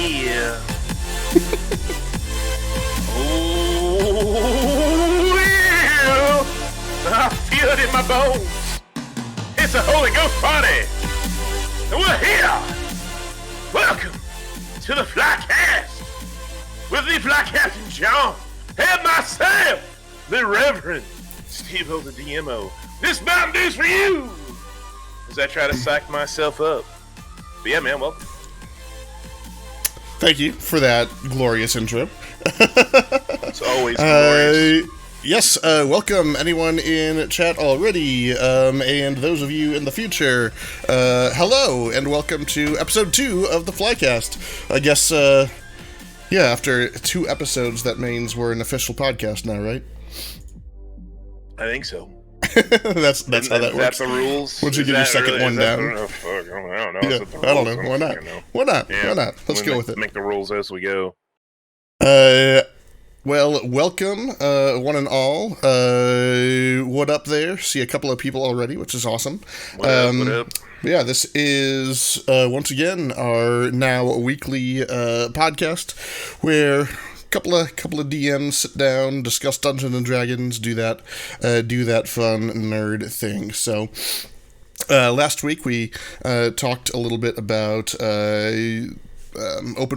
Yeah. Oh, yeah. I feel it in my bones. It's a Holy Ghost party. And we're here. Welcome to the Flycast with the Fly Captain John and myself, the Reverend Steve-O the DMO. This Mountain Dew's for you as I try to psych myself up. But yeah, man, welcome. Thank you for that glorious intro. It's always glorious. Yes, welcome anyone in chat already, and those of you in the future, hello, and welcome to episode 2 of the Flycast. I guess, after 2 episodes, that means we're an official podcast now, right? I think so. that's how that works. That's the rules. Once you get your second one down. I don't know. Yeah, I don't know. Why not? Why not? Yeah. Why not? Let's go with it. Make the rules as we go. Well, welcome, one and all. What up there? See a couple of people already, which is awesome. What up? Yeah, this is, once again, our now weekly podcast where couple of DMs sit down, discuss Dungeons and Dragons, do that fun nerd thing. So last week we talked a little bit about open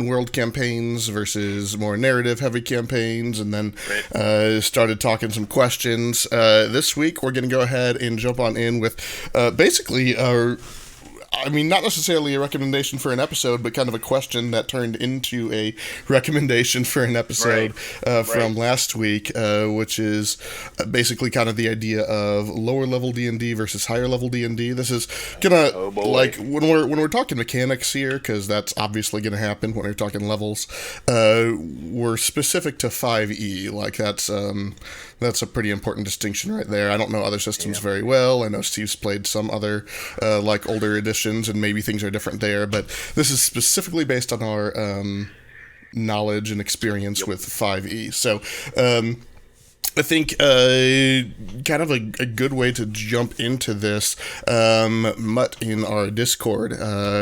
world campaigns versus more narrative heavy campaigns, and then started talking some questions. This week we're going to go ahead and jump on in with basically our, I mean, not necessarily a recommendation for an episode, but kind of a question that turned into a recommendation for an episode from last week, which is basically kind of the idea of lower level D&D versus higher level D&D. This is gonna like when we're talking mechanics here, because that's obviously gonna happen when we're talking levels. We're specific to 5e, like that's a pretty important distinction right there. I don't know other systems very well. I know Steve's played some other like older editions, and maybe things are different there, but this is specifically based on our knowledge and experience with 5e. So I think kind of a good way to jump into this, Mutt in our Discord,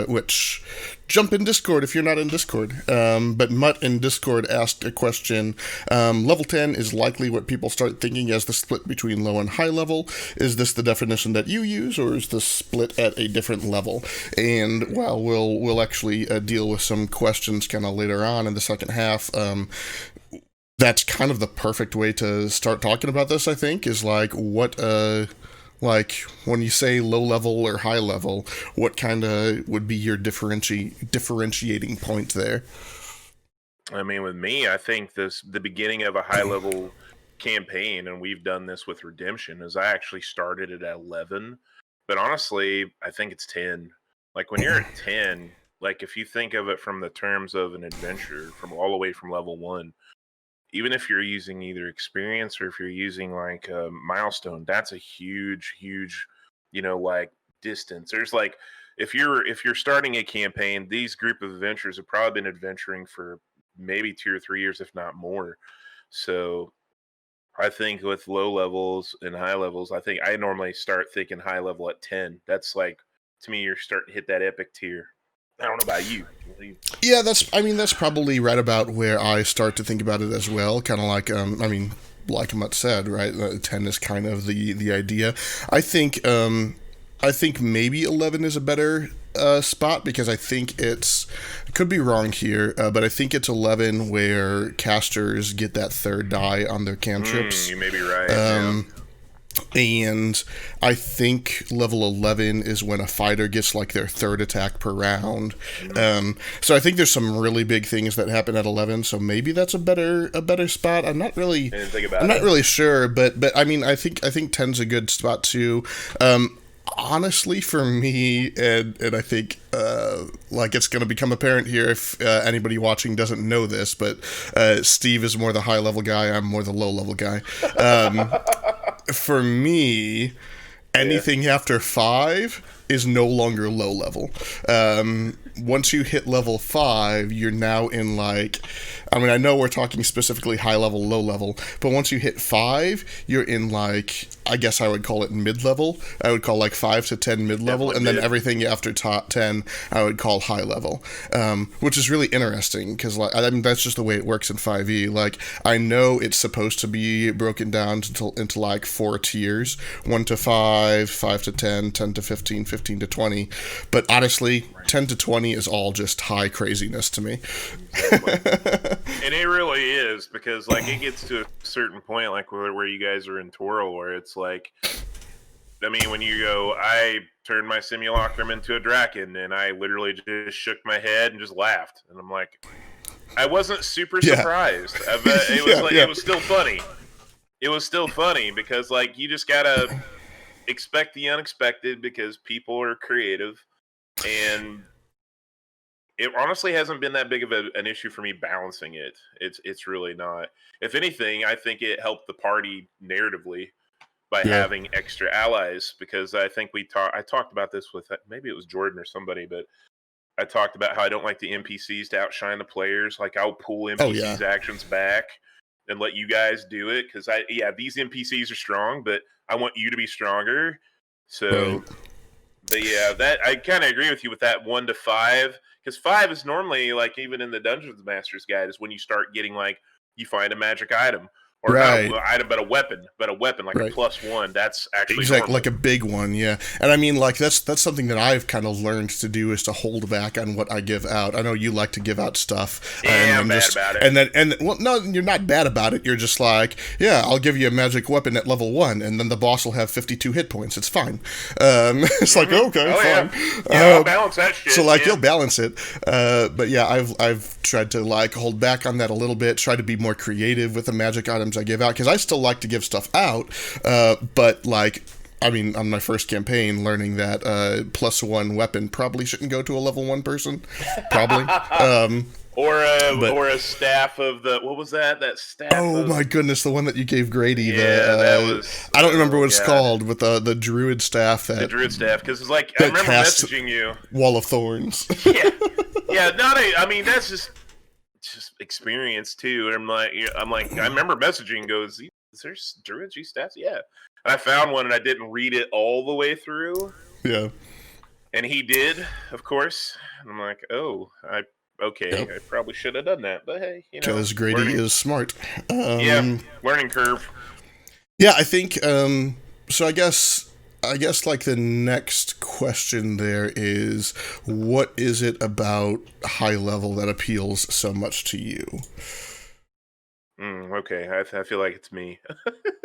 which jump in Discord if you're not in Discord. But Mutt in Discord asked a question. Level 10 is likely what people start thinking as the split between low and high level. Is this the definition that you use, or is this split at a different level? And while we'll actually deal with some questions kind of later on in the second half, that's kind of the perfect way to start talking about this, I think, is like what, like when you say low level or high level, what kind of would be your differentiating point there? I mean, with me, I think the beginning of a high level campaign, and we've done this with Redemption, is I actually started it at 11, but honestly, I think it's 10. Like when you're at 10, like if you think of it from the terms of an adventure, from all the way from level 1, even if you're using either experience or if you're using like a milestone, that's a huge, like distance. There's like, if you're starting a campaign, these group of adventurers have probably been adventuring for maybe 2 or 3 years, if not more. So I think with low levels and high levels, I think I normally start thinking high level at 10. That's like, to me, you're starting to hit that epic tier. I don't know about you. Yeah, that's probably right about where I start to think about it as well. Kind of like, like Mutt said, right? 10 is kind of the idea. I think maybe 11 is a better spot, because I think I could be wrong here, but I think it's 11 where casters get that third die on their cantrips. You may be right. And I think level 11 is when a fighter gets like their third attack per round. So I think there's some really big things that happen at 11. So maybe that's a better spot. I'm not really sure, but I mean, I think 10's a good spot too. Honestly, for me, and I think like it's going to become apparent here if anybody watching doesn't know this, but Steve is more the high level guy. I'm more the low level guy. For me, anything after 5 is no longer low level. Once you hit level 5, you're now in like, I mean, I know we're talking specifically high level, low level, but once you hit 5, you're in like, I guess I would call it mid level. I would call like 5 to 10 mid level, and then everything after top 10, I would call high level, which is really interesting because like, I mean, that's just the way it works in 5e. Like, I know it's supposed to be broken down into like 4 tiers: 1 to 5, 5 to 10, 10 to 15, 15 to 20. But honestly, 10 to 20 is all just high craziness to me. And it really is, because like it gets to a certain point, like where you guys are in Twirl, where it's like, I mean, when you go, I turned my simulacrum into a Draken, and I literally just shook my head and just laughed, and I'm like, I wasn't super surprised. It was still funny. It was still funny because like you just gotta expect the unexpected because people are creative, and it honestly hasn't been that big of an issue for me balancing it. It's really not. If anything, I think it helped the party narratively by having extra allies, because I think I talked about this with, maybe it was Jordan or somebody, but I talked about how I don't like the NPCs to outshine the players. Like, I'll pull NPCs' actions back and let you guys do it, because these NPCs are strong, but I want you to be stronger. So, but yeah, that I kind of agree with you with that 1 to 5, because 5 is normally, like, even in the Dungeons Master's Guide, is when you start getting, like, you find a magic item. Or not an item, but a weapon, like a +1. That's actually exactly like a big one, yeah. And I mean, like that's something that I've kind of learned to do, is to hold back on what I give out. I know you like to give out stuff. Yeah, I'm bad about it. And well, no, you're not bad about it. You're just like, yeah, I'll give you a magic weapon at level 1, and then the boss will have 52 hit points. It's fine. It's like, okay, fine. I'll balance that shit. So like, you'll balance it. But yeah, I've tried to like hold back on that a little bit. Try to be more creative with the magic items I give out, because I still like to give stuff out, but like, I mean, on my first campaign, learning that +1 weapon probably shouldn't go to a level 1 person, probably. Or a staff of the, what was that? That staff. Oh my goodness, the one that you gave Grady. Yeah, that was. I don't remember what it's called, but the druid staff. The druid staff, because it's like, I remember messaging you. Wall of Thorns. Yeah. I mean, that's just experience too. And I'm like, I remember messaging, goes, is there druid G stats? Yeah. And I found one, and I didn't read it all the way through. Yeah. And he did, of course. And I'm like, oh, I probably should have done that. But hey, because Grady is smart. Learning curve. Yeah, I think. So I guess like the next question there is, what is it about high level that appeals so much to you? Okay, I feel like it's me.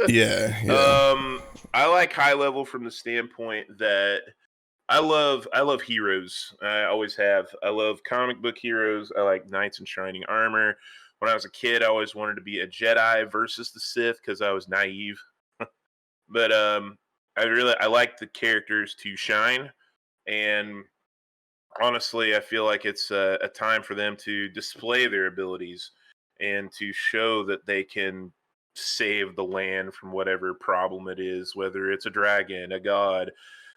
Yeah. I like high level from the standpoint that I love heroes. I always have. I love comic book heroes. I like knights in shining armor. When I was a kid, I always wanted to be a Jedi versus the Sith because I was naive. But I like the characters to shine, and honestly, I feel like it's a time for them to display their abilities and to show that they can save the land from whatever problem it is, whether it's a dragon, a god,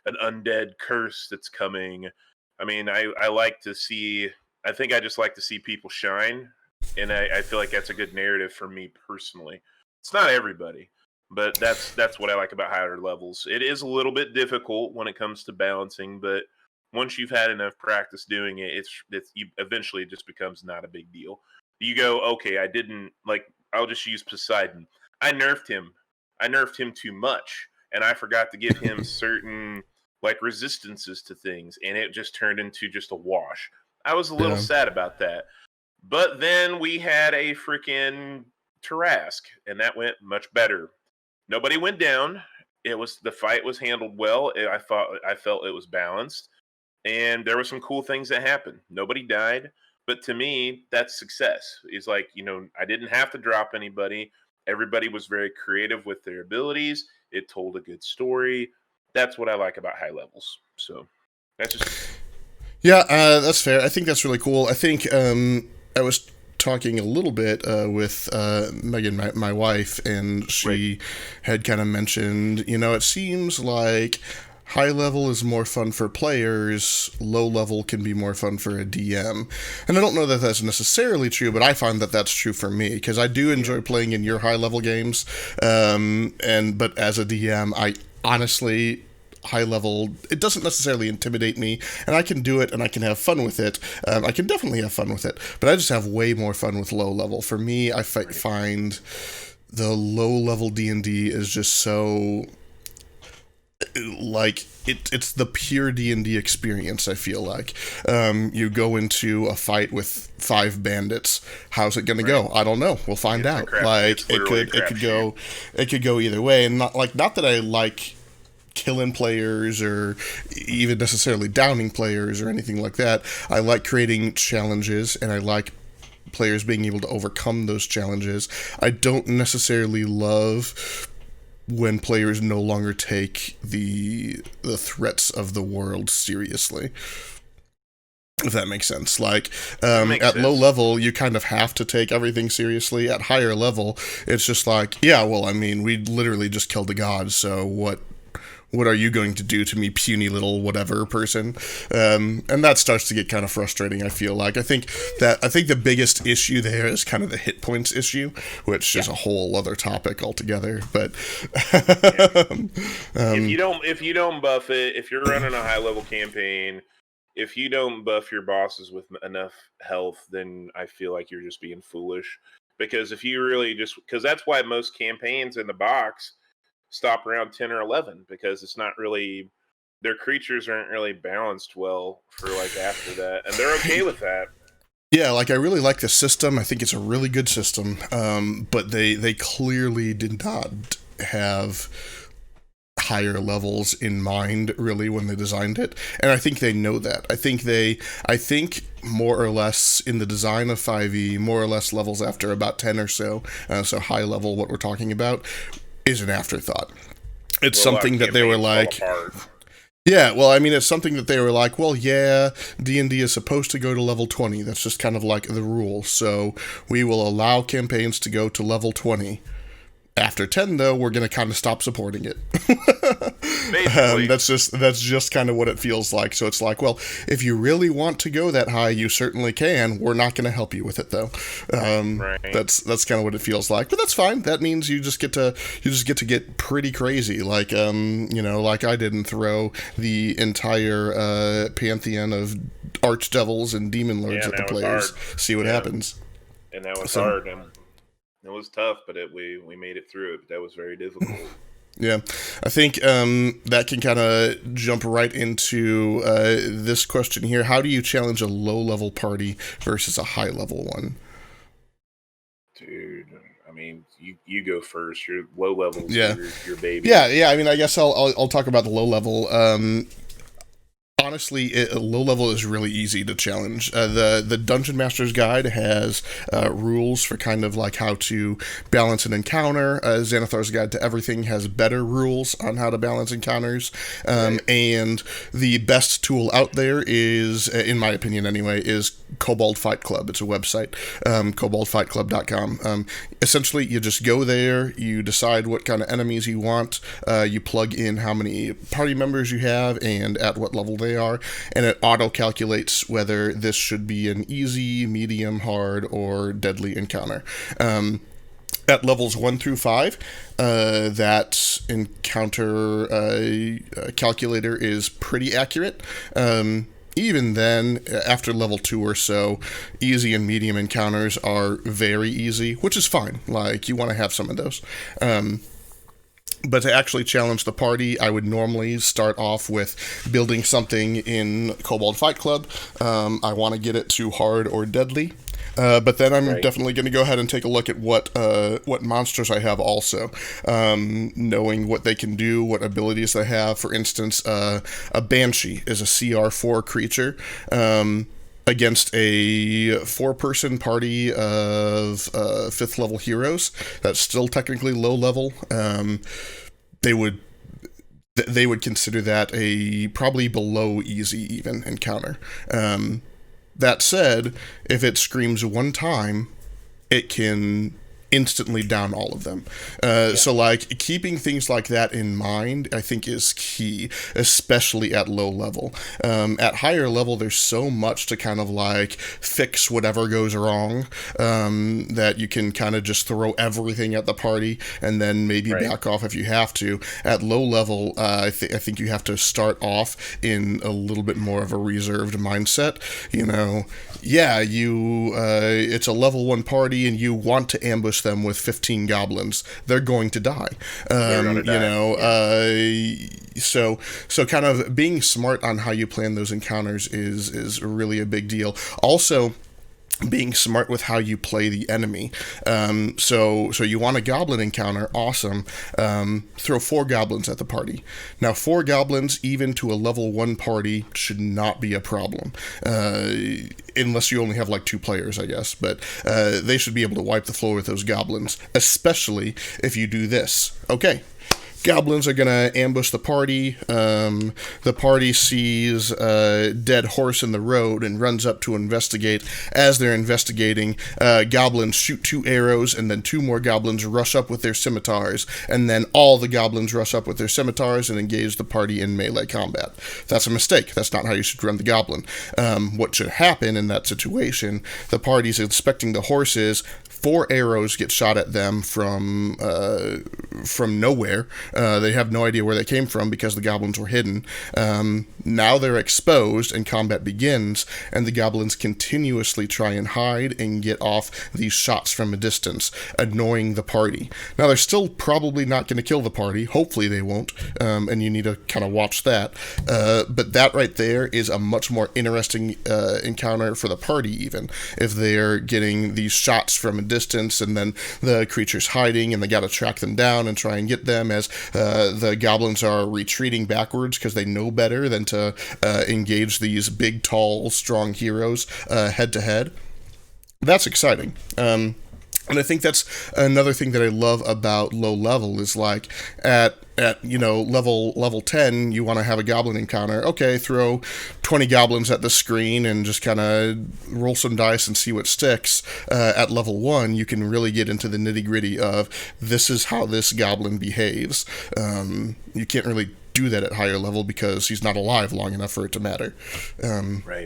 an undead curse that's coming. I mean, I like to see, I think I just like to see people shine, and I feel like that's a good narrative for me personally. It's not everybody, but that's what I like about higher levels. It is a little bit difficult when it comes to balancing, but once you've had enough practice doing it, eventually it just becomes not a big deal. You go, okay, I'll just use Poseidon. I nerfed him too much, and I forgot to give him certain like resistances to things, and it just turned into just a wash. I was a little sad about that. But then we had a freaking Tarask, and that went much better. Nobody went down. The fight was handled well. I felt it was balanced, and there were some cool things that happened. Nobody died, but to me, that's success. It's like, I didn't have to drop anybody. Everybody was very creative with their abilities. It told a good story. That's what I like about high levels. So that's just. Yeah, that's fair. I think that's really cool. I think I was talking a little bit with Megan, my wife, and she had kind of mentioned, it seems like high level is more fun for players, low level can be more fun for a DM. And I don't know that that's necessarily true, but I find that that's true for me, because I do enjoy playing in your high level games, but as a DM, I honestly, high level, it doesn't necessarily intimidate me, and I can do it and I can have fun with it. I can definitely have fun with it, but I just have way more fun with low level. For me, I find the low level D&D is just so, like, it's the pure D&D experience. I feel like you go into a fight with 5 bandits. How's it gonna go? I don't know. We'll find out. Like, it could go either way, and not that I like killing players or even necessarily downing players or anything like that. I like creating challenges, and I like players being able to overcome those challenges. I don't necessarily love when players no longer take the threats of the world seriously, if that makes sense. Like, at low level, you kind of have to take everything seriously. At higher level, it's just like, yeah, well, I mean, we literally just killed a god, so what are you going to do to me, puny little whatever person? And that starts to get kind of frustrating, I feel like. I think the biggest issue there is kind of the hit points issue, which is a whole other topic altogether. But if you don't buff it, if you're running a high level campaign, if you don't buff your bosses with enough health, then I feel like you're just being foolish. Because if you really because that's why most campaigns in the box stop around 10 or 11, because it's not really, their creatures aren't really balanced well for like after that, and they're okay with that. Yeah, like, I really like the system. I think it's a really good system, but they clearly did not have higher levels in mind, really, when they designed it, and I think they know that. I think more or less in the design of 5e, more or less levels after about 10 or so, so high level, what we're talking about, is an afterthought. It's something that they were like, yeah, well, I mean, it's something that they were like, well, yeah, D&D is supposed to go to level 20. That's just kind of like the rule. So we will allow campaigns to go to level 20. After 10, though, we're going to kind of stop supporting it. That's just kind of what it feels like. So it's like, well, if you really want to go that high, you certainly can. We're not going to help you with it, though. That's kind of what it feels like. But that's fine. That means you just get to get pretty crazy, like like I did, and throw the entire pantheon of archdevils and demon lords at the players. See what happens. And that was hard. It was tough, but we made it through it. But that was very difficult. Yeah, I think that can kind of jump right into this question here. How do you challenge a low-level party versus a high-level one? Dude, I mean, you go first. Your low level, yeah, your baby. Yeah. I mean, I guess I'll talk about the low level. Honestly, low level is really easy to challenge. The Dungeon Master's Guide has rules for kind of like how to balance an encounter. Xanathar's Guide to Everything has better rules on how to balance encounters. And the best tool out there is, in my opinion anyway, is Kobold Fight Club. It's a website, koboldfightclub.com. Essentially, you just go there, you decide what kind of enemies you want, you plug in how many party members you have and at what level they are, and it auto-calculates whether this should be an easy, medium, hard, or deadly encounter. At levels 1 through 5, that encounter calculator is pretty accurate. Even then, after level 2 or so, easy and medium encounters are very easy, which is fine. Like, you want to have some of those. But to actually challenge the party, I would normally start off with building something in Kobold Fight Club. I want to get it to hard or deadly. But then I'm definitely going to go ahead and take a look at what monsters I have also, knowing what they can do, what abilities they have. For instance, a Banshee is a CR4 creature. Against a 4-person party of 5th level heroes, that's still technically low level. They would consider that a probably below easy even encounter. That said, if it screams one time, it can instantly down all of them. So like keeping things like that in mind, I think is key, especially at low level. At higher level, there's so much to kind of like fix whatever goes wrong, that you can kind of just throw everything at the party and then maybe back off if you have to. At low level, I think you have to start off in a little bit more of a reserved mindset. You know, it's a level 1 party and you want to ambush them with 15 goblins. They're going to die. So kind of being smart on how you plan those encounters is really a big deal. Also, being smart with how you play the enemy. So you want a goblin encounter, awesome. Throw 4 goblins at the party. Now 4 goblins, even to a level 1 party, should not be a problem. Unless you only have like 2 players, I guess. But they should be able to wipe the floor with those goblins, especially if you do this. Okay. Goblins are gonna ambush the party. The party sees a dead horse in the road and runs up to investigate. As they're investigating, goblins shoot 2 arrows, and then 2 more goblins rush up with their scimitars, and then all the goblins rush up with their scimitars and engage the party in melee combat. That's a mistake. That's not how you should run the goblin. What should happen in that situation? The party's inspecting the horses. 4 arrows get shot at them from nowhere. They have no idea where they came from because the goblins were hidden. Now they're exposed and combat begins, and the goblins continuously try and hide and get off these shots from a distance, annoying the party. Now they're still probably not going to kill the party. Hopefully they won't, and you need to kind of watch that. But that right there is a much more interesting encounter for the party, even if they're getting these shots from a distance and then the creature's hiding and they got to track them down and try and get them as the goblins are retreating backwards because they know better than to engage these big, tall, strong heroes head to head. That's exciting. And I think that's another thing that I love about low level is like at level 10, you want to have a goblin encounter. Okay, throw 20 goblins at the screen and just kind of roll some dice and see what sticks. At level 1, you can really get into the nitty gritty of this is how this goblin behaves. You can't really do that at higher level because he's not alive long enough for it to matter.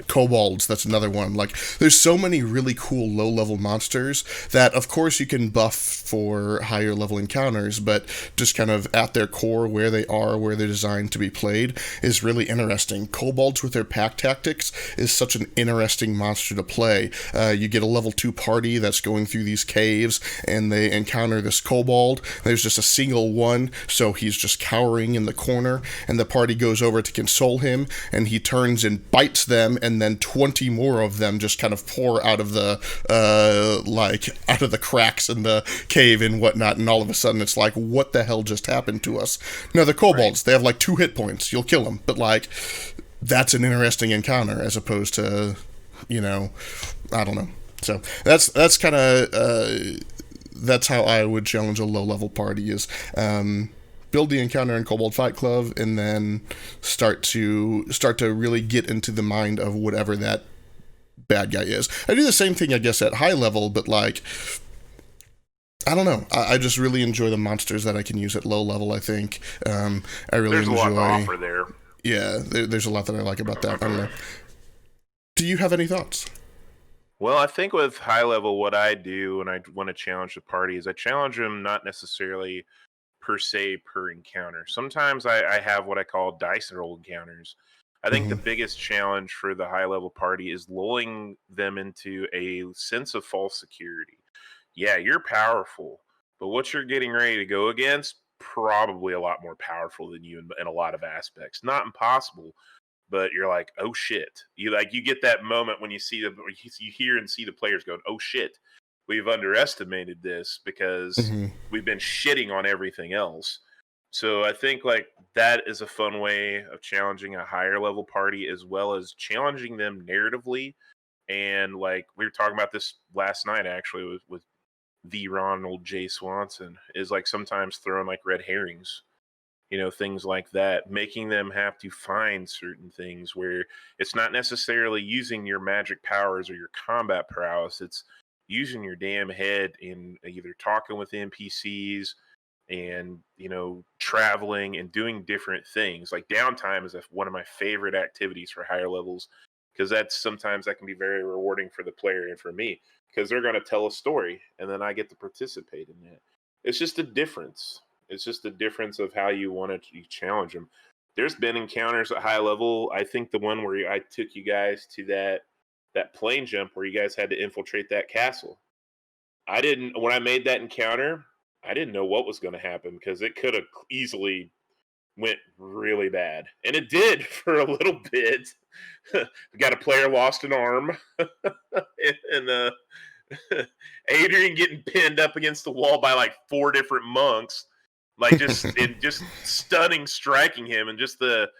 Kobolds, that's another one. Like, there's so many really cool low-level monsters that, of course, you can buff for higher-level encounters, but just kind of at their core, where they are, where they're designed to be played, is really interesting. Kobolds with their pack tactics is such an interesting monster to play. You get a level 2 party that's going through these caves, and they encounter this kobold. There's just a single one, so he's just cowering in the corner, and the party goes over to console him, and he turns and bites them, and then 20 more of them just kind of pour out of the out of the cracks in the cave and whatnot, and all of a sudden it's like, what the hell just happened to us? Now the kobolds, they have like 2 hit points, you'll kill them, but like, that's an interesting encounter as opposed to, I don't know. So that's kind of that's how I would challenge a low level party is build the encounter in Kobold Fight Club, and then start to really get into the mind of whatever that bad guy is. I do the same thing, I guess, at high level, but like, I don't know. I just really enjoy the monsters that I can use at low level. I think I really there's enjoy. There's a lot to offer there. Yeah, there's a lot that I like about that. I don't know. Do you have any thoughts? Well, I think with high level, what I do when I want to challenge the party is I challenge them not necessarily per se per encounter. Sometimes I have what I call dice roll encounters. I think the biggest challenge for the high level party is lulling them into a sense of false security. Yeah, you're powerful, but what you're getting ready to go against, probably a lot more powerful than you in a lot of aspects. Not impossible, but you're like, oh shit. You get that moment when you see you hear and see the players going, oh shit. We've underestimated this because we've been shitting on everything else. So I think like that is a fun way of challenging a higher level party, as well as challenging them narratively. And like we were talking about this last night, actually, with the Ronald J. Swanson, is like sometimes throwing like red herrings, things like that, making them have to find certain things where it's not necessarily using your magic powers or your combat prowess. It's using your damn head in either talking with NPCs and, traveling and doing different things. Like downtime is one of my favorite activities for higher levels, because sometimes that can be very rewarding for the player and for me, because they're going to tell a story and then I get to participate in that. It's just a difference. It's just a difference of how you want to challenge them. There's been encounters at high level. I think the one where I took you guys to that plane jump where you guys had to infiltrate that castle. When I made that encounter, I didn't know what was going to happen, because it could have easily went really bad. And it did for a little bit. We got a player lost an arm. and Adrian getting pinned up against the wall by like 4 different monks. Like just stunning striking him, and just the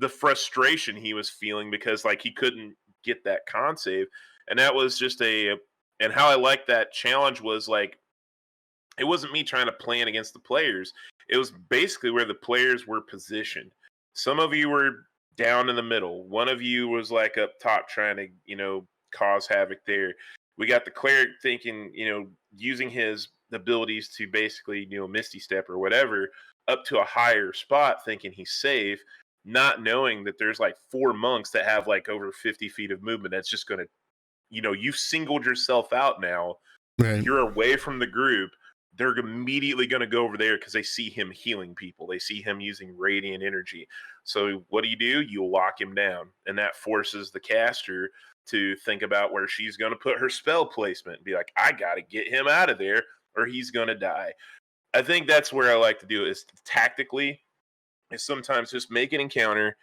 frustration he was feeling because like he couldn't get that con save. And that was just and how I liked that challenge was like, it wasn't me trying to plan against the players. It was basically where the players were positioned. Some of you were down in the middle. One of you was like up top trying to, cause havoc there. We got the cleric thinking, using his abilities to basically, Misty Step or whatever up to a higher spot, thinking he's safe, not knowing that there's like 4 monks that have like over 50 feet of movement. That's just going to, you've singled yourself out now. Right. You're away from the group. They're immediately going to go over there because they see him healing people. They see him using radiant energy. So what do? You lock him down. And that forces the caster to think about where she's going to put her spell placement and be like, I got to get him out of there or he's going to die. I think that's where I like to do it, is tactically, is sometimes just make an encounter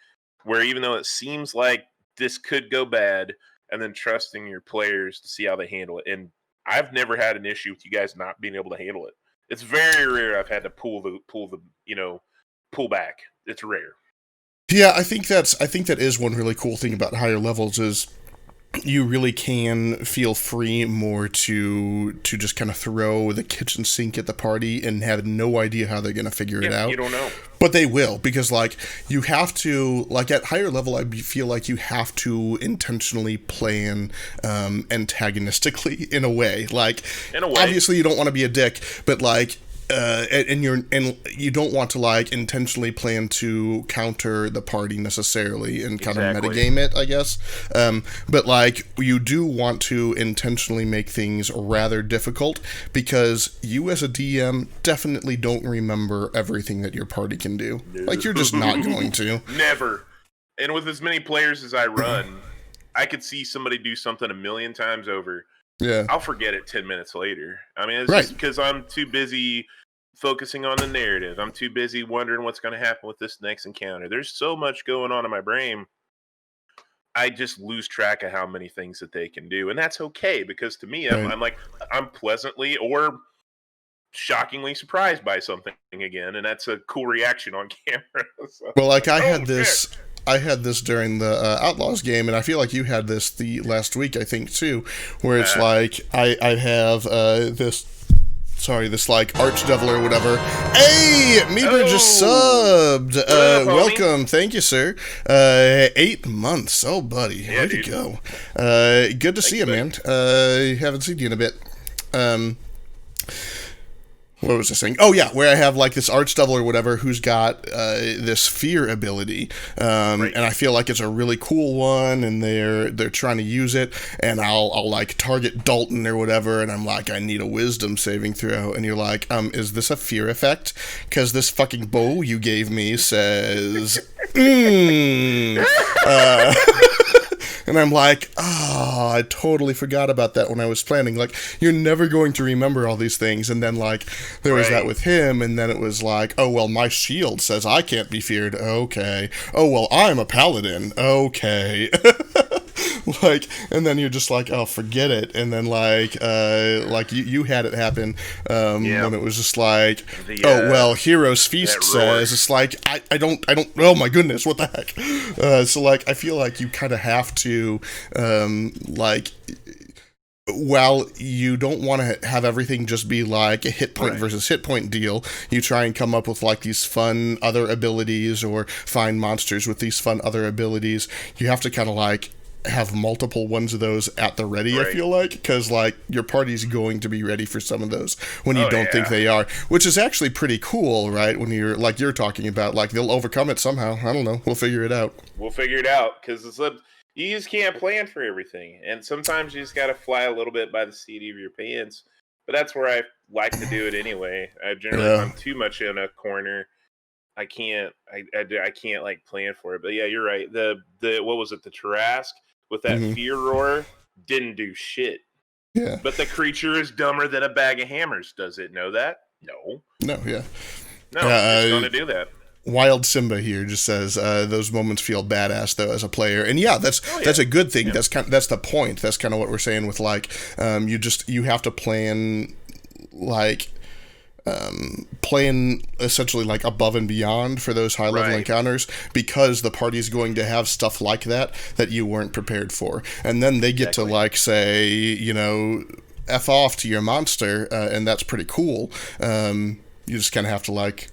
where even though it seems like this could go bad, and then trusting your players to see how they handle it. And I've never had an issue with you guys not being able to handle it. It's very rare I've had to pull back. It's rare. Yeah, I think that is one really cool thing about higher levels is you really can feel free more to just kind of throw the kitchen sink at the party and have no idea how they're going to figure it out. You don't know. But they will, because like you have to, like at higher level, I feel like you have to intentionally plan antagonistically in a way. Like, obviously you don't want to be a dick, but like, and you don't want to like intentionally plan to counter the party necessarily and kind of metagame it, I guess. But like you do want to intentionally make things rather difficult, because you as a DM definitely don't remember everything that your party can do. No. Like you're just not going to. Never. And with as many players as I run, I could see somebody do something 1,000,000 times over. Yeah. I'll forget it 10 minutes later. I mean, it's just because I'm too busy focusing on the narrative. I'm too busy wondering what's going to happen with this next encounter. There's so much going on in my brain. I just lose track of how many things that they can do. And that's okay, because to me, I'm pleasantly or shockingly surprised by something again. And that's a cool reaction on camera. So, well, like I had this during the Outlaws game, and I feel like you had this the last week, I think, too, where it's like I have this like Archdevil or whatever. Hey, Meeber just subbed. Welcome, thank you, sir. 8 months. Oh, buddy, way to go. Good to see you, man. Haven't seen you in a bit. What was I saying? Oh, yeah, where I have, like, this Archdevil or whatever who's got this fear ability. And I feel like it's a really cool one, and they're trying to use it, and I'll like, target Dalton or whatever, and I'm like, I need a wisdom saving throw. And you're like, is this a fear effect? Because this fucking bow you gave me says, And I'm like, I totally forgot about that when I was planning. Like, you're never going to remember all these things. And then, like, there was that with him, and then it was like, oh, well, my shield says I can't be feared. Okay. Oh, well, I'm a paladin. Okay. Like, and then you're just like, oh, forget it. And then, like you had it happen when it was just like, oh, well, Hero's Feast says, it's like, I don't, oh my goodness, what the heck? So, like, I feel like you kind of have to, like, while you don't want to have everything just be like a hit point versus hit point deal, you try and come up with like these fun other abilities or find monsters with these fun other abilities. You have to kind of like have multiple ones of those at the ready, I Right. feel like, because like your party's going to be ready for some of those when you Oh don't think yeah. they are, which is actually pretty cool, right? When you're talking about, like, they'll overcome it somehow. I don't know. We'll figure it out. We'll figure it out because you just can't plan for everything, and sometimes you just got to fly a little bit by the seat of your pants. But that's where I like to do it anyway. I generally, if Yeah. I'm too much in a corner, I can't. I can't like plan for it. But yeah, you're right. The what was it? The Tarrasque with that Hmm. fear roar didn't do shit. Yeah. But the creature is dumber than a bag of hammers. Does it know that? No. No. Yeah. No, it's going Uh, to do that. Wild Simba here just says those moments feel badass though as a player, and yeah, that's Oh yeah. that's a good thing. Yeah. That's the point. That's kind of what we're saying with, like, you have to plan, like, playing essentially like above and beyond for those high level Right. encounters, because the party's going to have stuff like that you weren't prepared for, and then they get to, Exactly. like, say, F off to your monster, and that's pretty cool. You just kind of have to, like,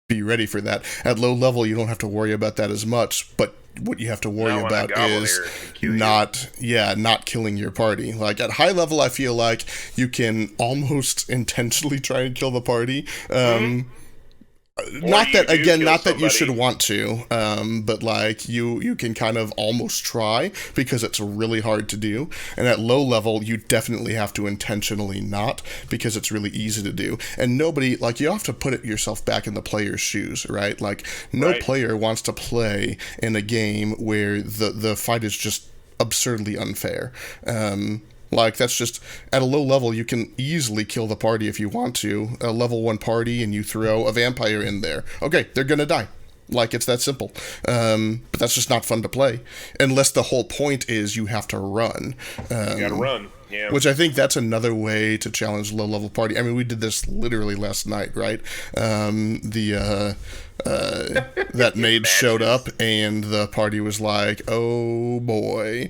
be ready for that. At low level, you don't have to worry about that as much, but what you have to worry Not when a about goblin is here can kill you. not killing your party. Like, at high level, I feel like you can almost intentionally try and kill the party. Not you that, do again, kill not that you should somebody. want to, but like, you can kind of almost try because it's really hard to do. And at low level, you definitely have to intentionally not, because it's really easy to do. And nobody, like, you have to put it yourself back in the player's shoes, right? Like, no Right. player wants to play in a game where the fight is just absurdly unfair. Like, that's just, at a low level, you can easily kill the party if you want to. A level 1 party, and you throw a vampire in there. Okay, they're gonna die. Like, it's that simple. But that's just not fun to play. Unless the whole point is you have to run. You gotta run. Yeah. Which I think that's another way to challenge low level party. I mean, we did this literally last night, right? That maid showed up, and the party was like, oh boy.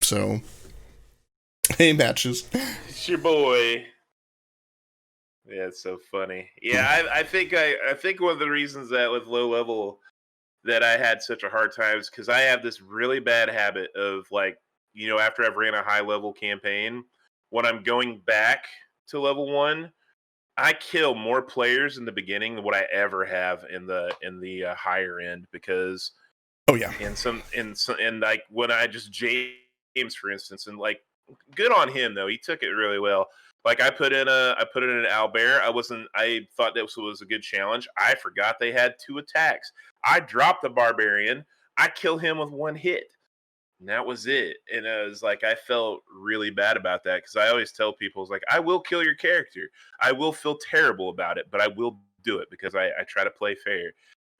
So, hey, matches. It's your boy. Yeah, it's so funny. Yeah, I think one of the reasons that with low level that I had such a hard time is because I have this really bad habit of, like, after I've ran a high level campaign, when I'm going back to level 1, I kill more players in the beginning than what I ever have in the higher end, because Oh yeah. and like when I just James, for instance, and like, good on him though, he took it really well. Like, I put in an owlbear. I thought this was a good challenge. I forgot they had 2 attacks. I dropped the barbarian. I kill him with 1 hit. And that was it. And it was like, I felt really bad about that, because I always tell people, it's like, I will kill your character. I will feel terrible about it, but I will do it because I try to play fair.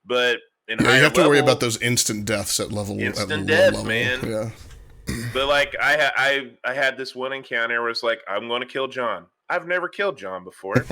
But in Yeah, you higher have to worry about level, those instant deaths at instant low death, level. man. Yeah. But like, I had this one encounter where it's like, I'm going to kill John. I've never killed John before.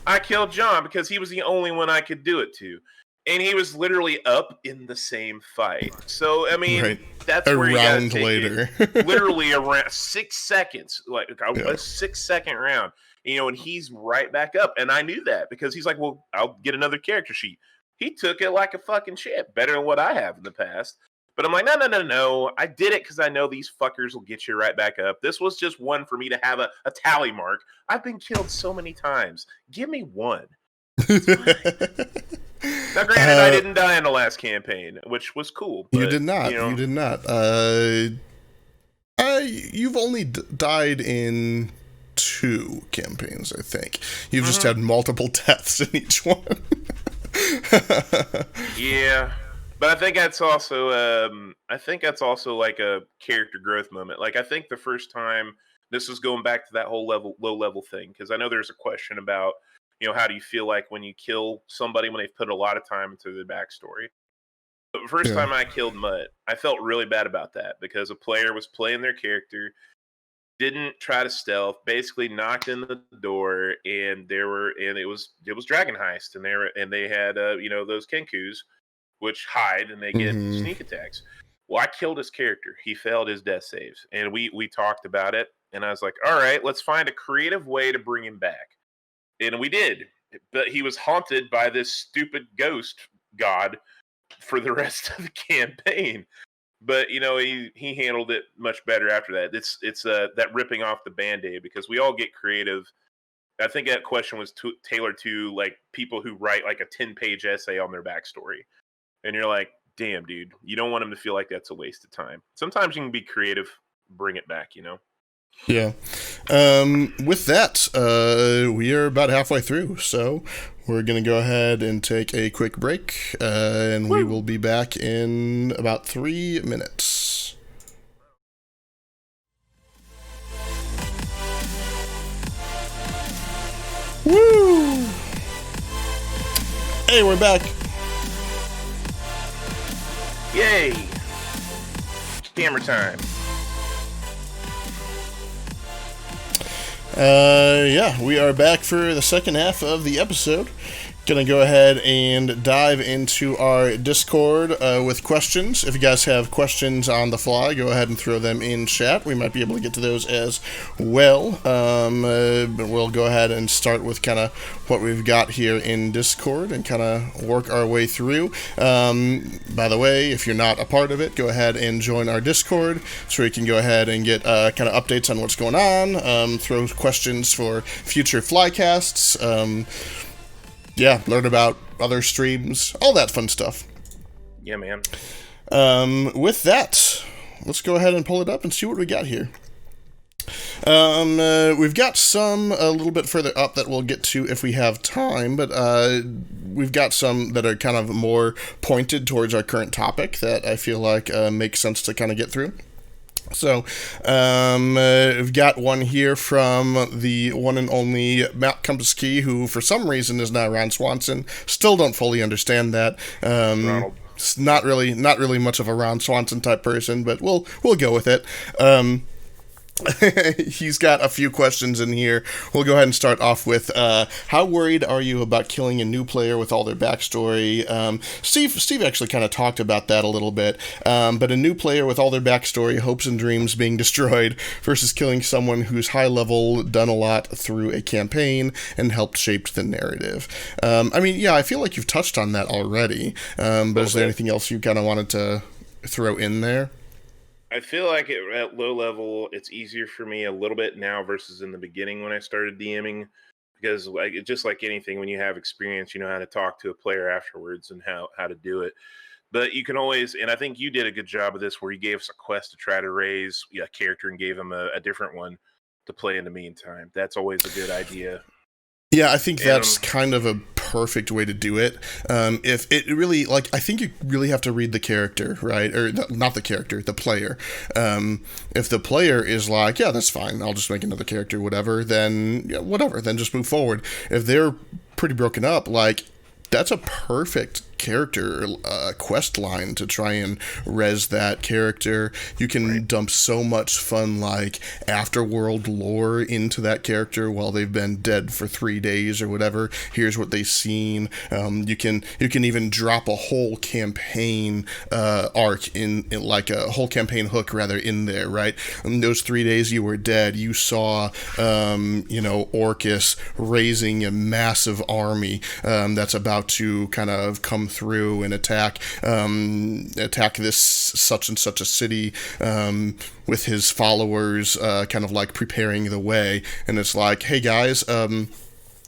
I killed John because he was the only one I could do it to, and he was literally up in the same fight. So I mean, Right. that's A where you got to round take later. it. Literally around 6 seconds, like Yeah. a 6 second round. And he's right back up, and I knew that because he's like, "Well, I'll get another character sheet." He took it like a fucking champ, better than what I have in the past. But I'm like, no, no, no, no. I did it because I know these fuckers will get you right back up. This was just one for me to have a tally mark. I've been killed so many times. Give me one. It's fine. Now, granted, I didn't die in the last campaign, which was cool. You But, did not. You did not. You've only died in 2 campaigns, I think. You've just had multiple deaths in each one. Yeah, but I think that's also like a character growth moment. Like, I think the first time, this was going back to that whole low level thing, because I know there's a question about, how do you feel like when you kill somebody when they've put a lot of time into their backstory. But the first Yeah. time I killed Mutt, I felt really bad about that because a player was playing their character, didn't try to stealth, basically knocked in the door, and it was Dragon Heist, and they had those Kenkus, which hide and they get Mm-hmm. sneak attacks. Well, I killed his character. He failed his death saves, and we talked about it, and I was like, all right, let's find a creative way to bring him back, and we did. But he was haunted by this stupid ghost god for the rest of the campaign. But he handled it much better after that. It's that ripping off the Band-Aid, because we all get creative. I think that question was tailored to like people who write like a 10-page essay on their backstory, and you're like, damn, dude, you don't want them to feel like that's a waste of time. Sometimes you can be creative, bring it back. Yeah. With that, we are about halfway through, so we're going to go ahead and take a quick break, and we will be back in about 3 minutes. Woo! Hey, we're back. Yay! Camera time. Yeah, we are back for the second half of the episode. Gonna go ahead and dive into our Discord with questions. If you guys have questions on the fly, go ahead and throw them in chat. We might be able to get to those as well. But we'll go ahead and start with kind of what we've got here in Discord and kind of work our way through. By the way, if you're not a part of it, go ahead and join our Discord so you can go ahead and get kind of updates on what's going on, throw questions for future Flycasts, learn about other streams, all that fun stuff. Yeah, man. With that, let's go ahead and pull it up and see what we got here. We've got some a little bit further up that we'll get to if we have time, but we've got some that are kind of more pointed towards our current topic that I feel like makes sense to kind of get through. So, we've got one here from the one and only Matt Key, who for some reason is now Ron Swanson. Still don't fully understand that. Ronald. Not really much of a Ron Swanson type person, but we'll go with it. He's got a few questions in here. We'll go ahead and start off with, how worried are you about killing a new player with all their backstory? Steve actually kind of talked about that a little bit, but a new player with all their backstory, hopes and dreams being destroyed versus killing someone who's high level, done a lot through a campaign, and helped shape the narrative. I feel like you've touched on that already, but is there anything else you kind of wanted to throw in there? I feel like at low level, it's easier for me a little bit now versus in the beginning when I started DMing, because just like anything, when you have experience, you know how to talk to a player afterwards and how to do it. But you can always, and I think you did a good job of this, where you gave us a quest to try to raise a character and gave them a different one to play in the meantime. That's always a good idea. Yeah, I think that's kind of a perfect way to do it. If it really, I think you really have to read the character, right? Or not the character, the player. If the player is like, yeah, that's fine, I'll just make another character, whatever, then just move forward. If they're pretty broken up, that's a perfect character quest line to try and res that character. You can dump so much fun afterworld lore into that character while they've been dead for 3 days or whatever. Here's what they've seen. You can even drop a whole campaign arc in a whole campaign hook rather in there, right? In those 3 days you were dead, you saw Orcus raising a massive army that's about to kind of come through and attack this such and such a city with his followers kind of preparing the way, and it's like, hey guys,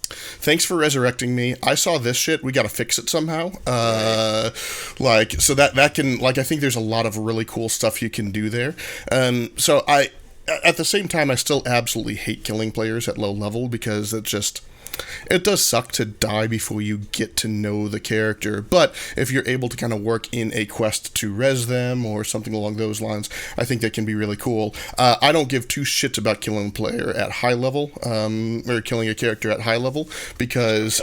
thanks for resurrecting me. I saw this shit. We got to fix it somehow. So that can, I think there's a lot of really cool stuff you can do there. So at the same time, I still absolutely hate killing players at low level, because it does suck to die before you get to know the character. But if you're able to kind of work in a quest to res them or something along those lines, I think that can be really cool. I don't give two shits about killing a player at high level, or killing a character at high level, because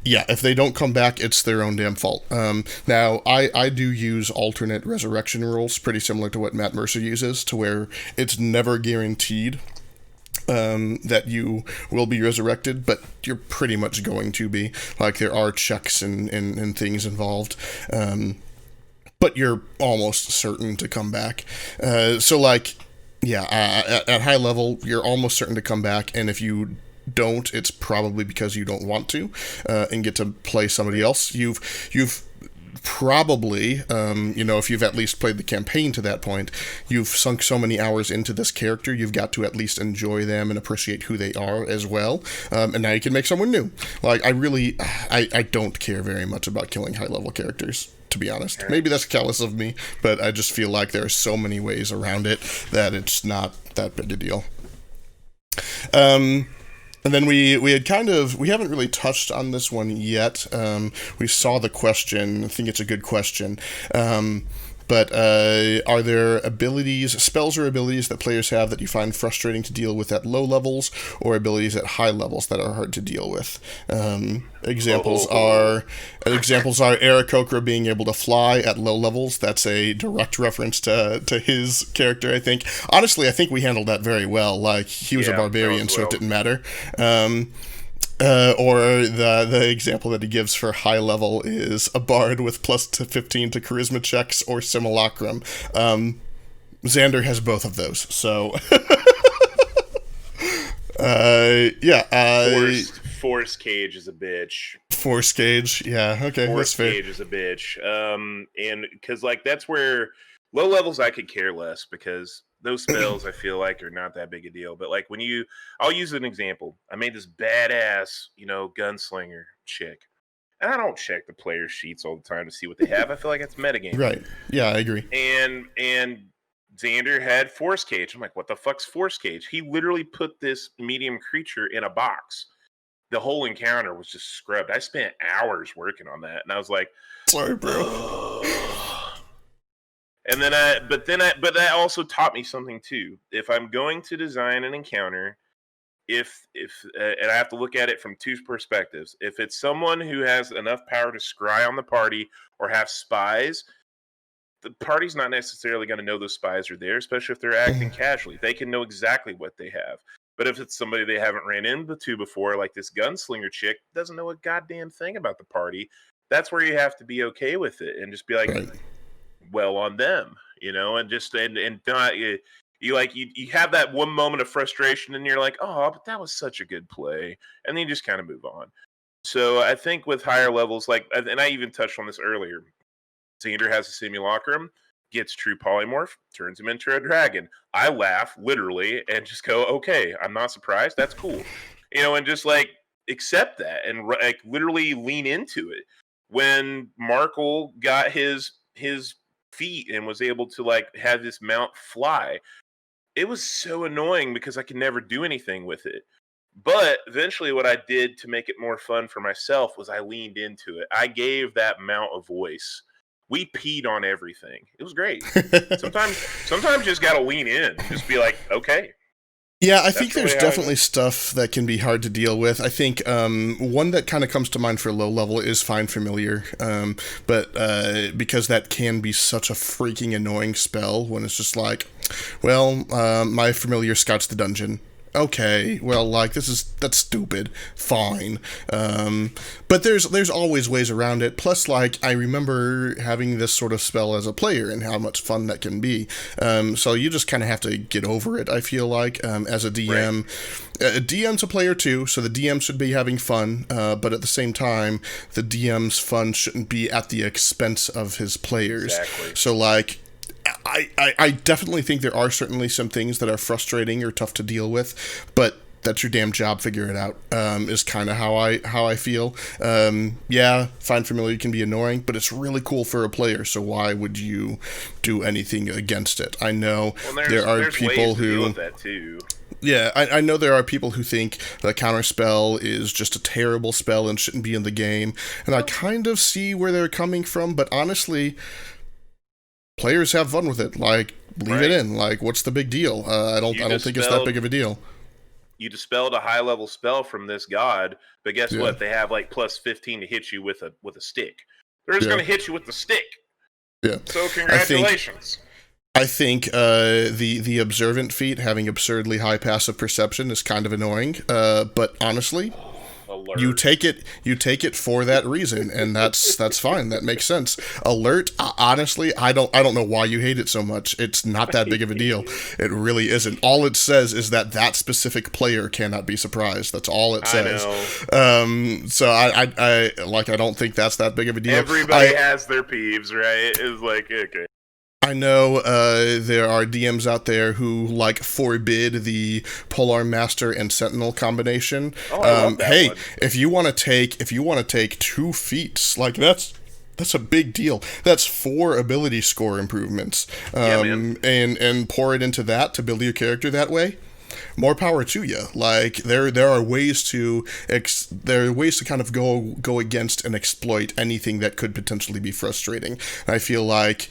if they don't come back, it's their own damn fault. Now, I do use alternate resurrection rules, pretty similar to what Matt Mercer uses, to where it's never guaranteed that you will be resurrected, but you're pretty much going to be. There are checks and things involved, but you're almost certain to come back. At high level, you're almost certain to come back, and if you don't, it's probably because you don't want to, and get to play somebody else. You've probably, if you've at least played the campaign to that point, you've sunk so many hours into this character, you've got to at least enjoy them and appreciate who they are as well. And now you can make someone new. Like, I don't care very much about killing high-level characters, to be honest. Maybe that's callous of me, but I just feel like there are so many ways around it that it's not that big a deal. And then we haven't really touched on this one yet. We saw the question. I think it's a good question. But are there spells or abilities that players have that you find frustrating to deal with at low levels, or abilities at high levels that are hard to deal with? Examples are Aarakocra being able to fly at low levels. That's a direct reference to his character, I think. Honestly, I think we handled that very well. Like, he was a barbarian, so it didn't matter. Or the example that he gives for high level is a bard with plus 15 to charisma checks or simulacrum. Xander has both of those, so Force Cage is a bitch. Force Cage, yeah, okay. Force Cage is a bitch. And because that's where low levels I could care less, because those spells I feel like are not that big a deal. But I'll use an example. I made this badass, gunslinger chick. And I don't check the player sheets all the time to see what they have. I feel like it's metagame. Right. Yeah, I agree. And Xander had Force Cage. I'm like, what the fuck's Force Cage? He literally put this medium creature in a box. The whole encounter was just scrubbed. I spent hours working on that, and I was like, sorry, bro. And then but that also taught me something too. If I'm going to design an encounter, and I have to look at it from two perspectives. If it's someone who has enough power to scry on the party or have spies, the party's not necessarily going to know those spies are there, especially if they're acting casually. They can know exactly what they have. But if it's somebody they haven't ran into before, like this gunslinger chick, doesn't know a goddamn thing about the party, that's where you have to be okay with it and just be like, right. Well, on them, and just and not you have that one moment of frustration, and you're like, oh, but that was such a good play, and then you just kind of move on. So I think with higher levels, and I even touched on this earlier, Xander has a simulacrum, gets true polymorph, turns him into a dragon. I laugh literally and just go, okay, I'm not surprised. That's cool, and just accept that and literally lean into it. When Markle got his feet and was able to have this mount fly, it was so annoying because I could never do anything with it. But eventually what I did to make it more fun for myself was I leaned into it. I gave that mount a voice. We peed on everything. It was great. Sometimes you just gotta lean in and just be like, okay. Yeah, I think there's definitely stuff that can be hard to deal with. I think one that kind of comes to mind for low level is Find Familiar, but because that can be such a freaking annoying spell when it's just like, well, my familiar scouts the dungeon. Okay, well, that's stupid. Fine. But there's always ways around it. Plus, I remember having this sort of spell as a player and how much fun that can be. So you just kind of have to get over it, I feel like, as a DM. Right. A DM's a player too, so the DM should be having fun, but at the same time, the DM's fun shouldn't be at the expense of his players. Exactly. So, I definitely think there are certainly some things that are frustrating or tough to deal with, but that's your damn job. Figure it out. Is kind of how I feel. Yeah, Find Familiar can be annoying, but it's really cool for a player. So why would you do anything against it? I know there are people who deal with that too. Yeah, I know there are people who think the counterspell is just a terrible spell and shouldn't be in the game, and I kind of see where they're coming from, but honestly, players have fun with it. Leave it in. What's the big deal? I don't think it's that big of a deal. You dispelled a high level spell from this god, but guess what? They have plus 15 to hit you with a stick. They're just going to hit you with the stick. Yeah. So congratulations. I think the observant feat, having absurdly high passive perception, is kind of annoying. But honestly, You Alert. take it for that reason, and that's fine. That makes sense. Alert, honestly, I don't know why you hate it so much. It's not that big of a deal. It really isn't. All it says is that specific player cannot be surprised. That's all it I says. know. So I don't think that's that big of a deal. Everybody has their peeves, right? It's like, okay. I know there are DMs out there who forbid the Polar Master and Sentinel combination. Oh, I love that one. If you want to take 2 feats, that's a big deal. That's 4 ability score improvements. Yeah, man. And pour it into that to build your character that way. More power to you. There are ways to kind of go against and exploit anything that could potentially be frustrating. I feel like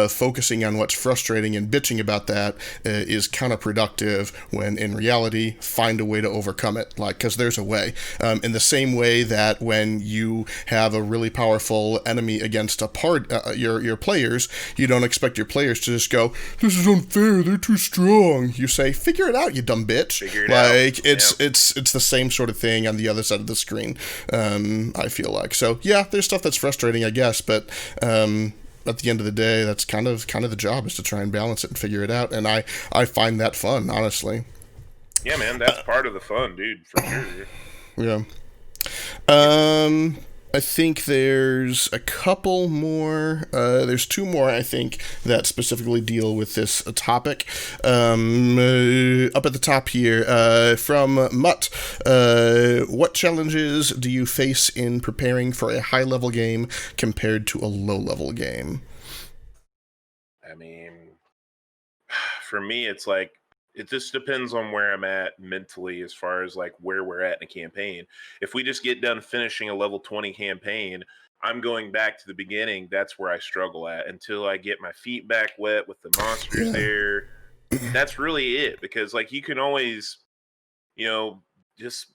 focusing on what's frustrating and bitching about that is counterproductive. When in reality, find a way to overcome it. Because there's a way. In the same way that when you have a really powerful enemy against your players, you don't expect your players to just go, "This is unfair. They're too strong." You say, "Figure it out, you dumb bitch." It's the same sort of thing on the other side of the screen. I feel like. So yeah, there's stuff that's frustrating, I guess, but at the end of the day, that's kind of the job, is to try and balance it and figure it out, and I find that fun, honestly. Yeah, man, that's part of the fun, dude, for sure. Yeah. I think there's a couple more. There's 2 more, I think, that specifically deal with this topic. Up at the top here, from Mutt. What challenges do you face in preparing for a high-level game compared to a low-level game? I mean, for me, it's like, it just depends on where I'm at mentally as far as where we're at in a campaign. If we just get done finishing a level 20 campaign, I'm going back to the beginning. That's where I struggle at until I get my feet back wet with the monsters there. That's really it, because you can always, just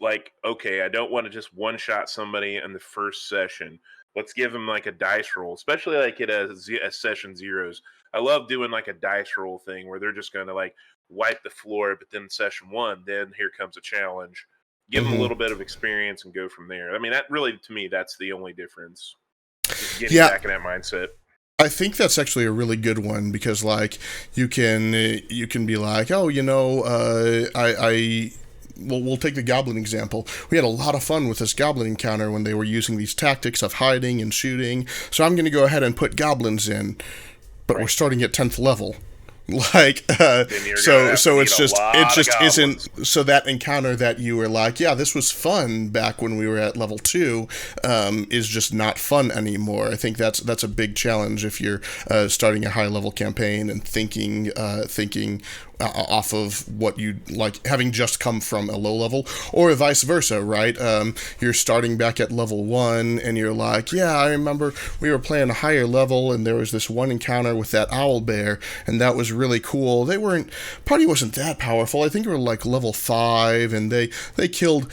okay, I don't want to just one shot somebody in the first session. Let's give them a dice roll, especially at a session zeros. I love doing a dice roll thing where they're just going to wipe the floor, but then session 1, then here comes a challenge. Give them a little bit of experience and go from there. I mean, that really, to me, that's the only difference. Just getting back in that mindset. I think that's actually a really good one, because you can be like, oh, we'll take the goblin example. We had a lot of fun with this goblin encounter when they were using these tactics of hiding and shooting. So I'm going to go ahead and put goblins in, but we're starting at 10th level. So it just isn't. So that encounter that you were like, yeah, this was fun back when we were at level 2, is just not fun anymore. I think that's a big challenge if you're starting a high level campaign and thinking off of what you having just come from a low level, or vice versa, right? You're starting back at level 1 and you're like, yeah, I remember we were playing a higher level and there was this one encounter with that owl bear and that was really cool. Party wasn't that powerful. I think we were level 5 and they killed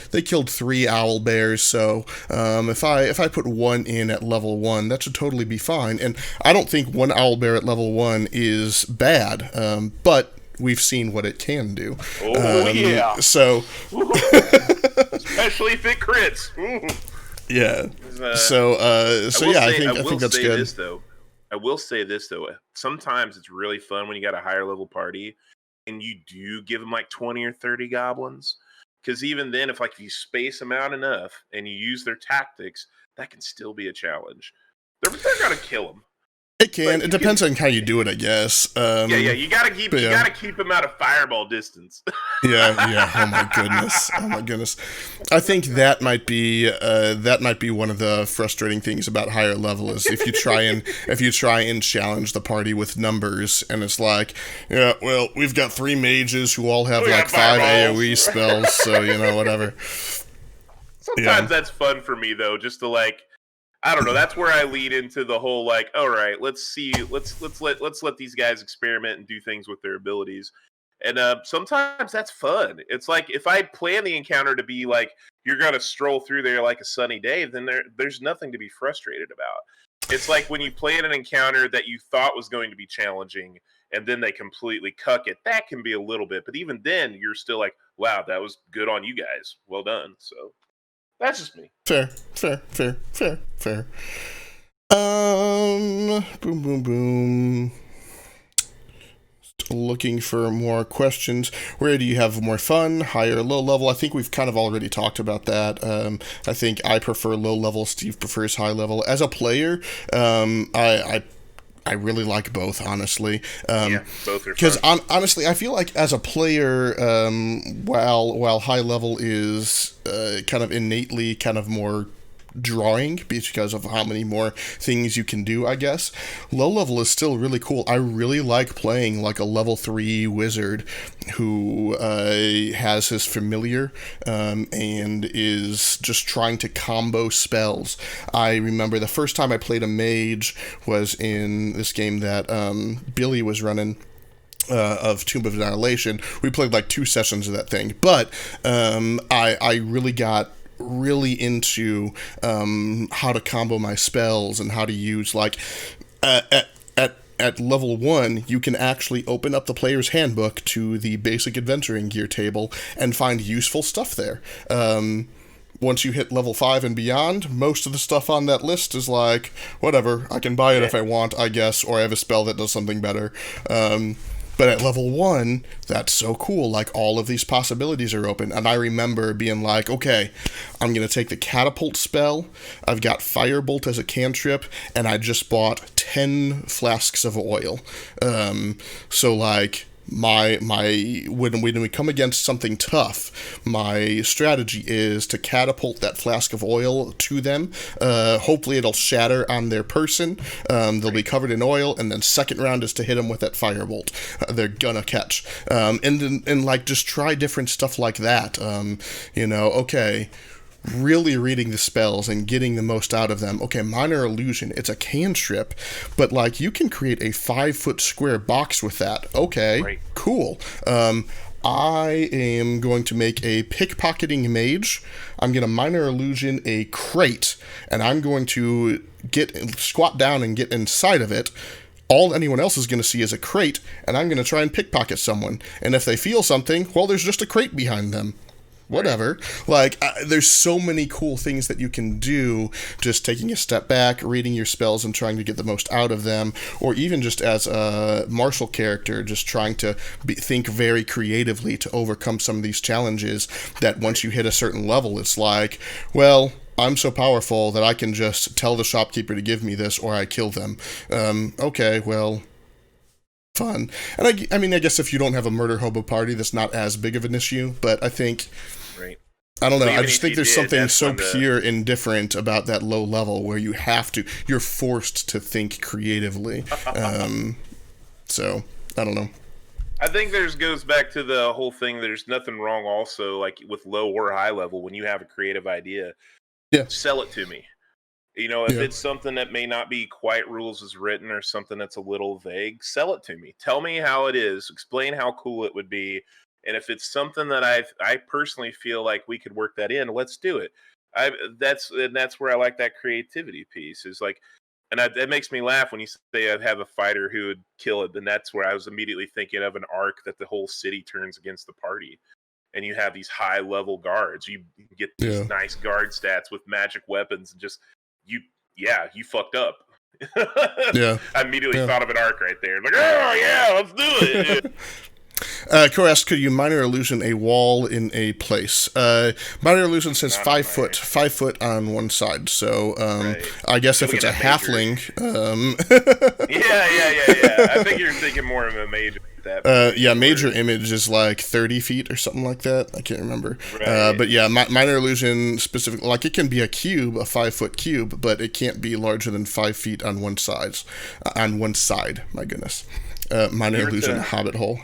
3 owl bears. So if I put 1 in at level 1, that should totally be fine. And I don't think 1 owl bear at level 1 is bad, but we've seen what it can do. Yeah. So, especially if it crits. Yeah. I think that's good. I will say this though. Sometimes it's really fun when you got a higher level party and you do give them 20 or 30 goblins, because even then, if you space them out enough and you use their tactics, that can still be a challenge. They're gonna kill them. It can. It depends on how you do it, I guess. You gotta keep them out of fireball distance. Yeah. Oh my goodness. I think that might be one of the frustrating things about higher level, is if you try and challenge the party with numbers, and it's yeah, well, we've got 3 mages who all have 5 AoE spells, so whatever. Sometimes that's fun for me though, just to I don't know. That's where I lead into the whole all right, let's let these guys experiment and do things with their abilities. And sometimes that's fun. It's if I plan the encounter to be you're gonna stroll through there like a sunny day, then there's nothing to be frustrated about. It's when you plan an encounter that you thought was going to be challenging, and then they completely cuck it. That can be a little bit, but even then, you're still wow, that was good on you guys. Well done. So That's just me. Fair. Boom, boom, boom. Looking for more questions. Where do you have more fun, high or low level? I think we've kind of already talked about that. I think I prefer low level. Steve prefers high level. As a player, I really like both, honestly. Yeah, both are Because fun. honestly, I feel like as a player, while high level is kind of innately kind of more drawing because of how many more things you can do, I guess. Low level is still really cool. I really like playing like a level 3 wizard who has his familiar and is just trying to combo spells. I remember the first time I played a mage was in this game that Billy was running. Of Tomb of Annihilation. We played like 2 sessions of that thing, but I really got really into how to combo my spells and how to use like at level 1 you can actually open up the player's handbook to the basic adventuring gear table and find useful stuff there. Once you hit level 5 and beyond, most of the stuff on that list is like, whatever, I can buy it if I want, I guess, or I have a spell that does something better. But at level 1, that's so cool. Like, all of these possibilities are open. And I remember being like, okay, I'm going to take the catapult spell. I've got firebolt as a cantrip, and I just bought 10 flasks of oil. So, like, when we come against something tough, my strategy is to catapult that flask of oil to them. Hopefully it'll shatter on their person. They'll be covered in oil, and then second round is to hit them with that firebolt. They're gonna catch. And like just try different stuff like that. Okay, really reading the spells and getting the most out of them. Okay, minor illusion, it's a cantrip, but like you can create a 5-foot square box with that. Okay, Right. cool. I am going to make a pickpocketing mage. I'm going to minor illusion a crate, and I'm going to squat down and get inside of it. All anyone else is going to see is a crate, and I'm going to try and pickpocket someone. And if they feel something, well, there's just a crate behind them. Whatever. Like, there's so many cool things that you can do just taking a step back, reading your spells and trying to get the most out of them, or even just as a martial character, just trying to think very creatively to overcome some of these challenges that once you hit a certain level, it's like, well, I'm so powerful that I can just tell the shopkeeper to give me this or I kill them. Okay, well, fun. And I mean, I guess if you don't have a murder hobo party, that's not as big of an issue, but I think... Right. I don't know. Well, I just think there's something so the... pure and different about that low level where you're forced to think creatively. So, I don't know. I think goes back to the whole thing. There's nothing wrong also, like with low or high level, when you have a creative idea, Yeah. sell it to me. If it's something that may not be quite rules as written or something that's a little vague, sell it to me. Tell me how it is. Explain how cool it would be. And if it's something that I personally feel like we could work that in, let's do it. That's where I like that creativity piece. Is like, and that makes me laugh when you say I'd have a fighter who would kill it. Then that's where I was immediately thinking of an arc that the whole city turns against the party, and you have these high level guards. You get these nice guard stats with magic weapons, and just you fucked up. Yeah, I immediately thought of an arc right there. Like, oh yeah, let's do it. Crow asked, could you minor illusion a wall in a place? Minor illusion says 5 foot, 5 foot on one side. So I guess if it's a halfling, yeah. I think you're thinking more of a major. Major image is like 30 feet or something like that. I can't remember. Right. But yeah, minor illusion specific, like it can be a cube, a 5-foot cube, but it can't be larger than 5 feet on one side. My goodness. Minor illusion hobbit hole.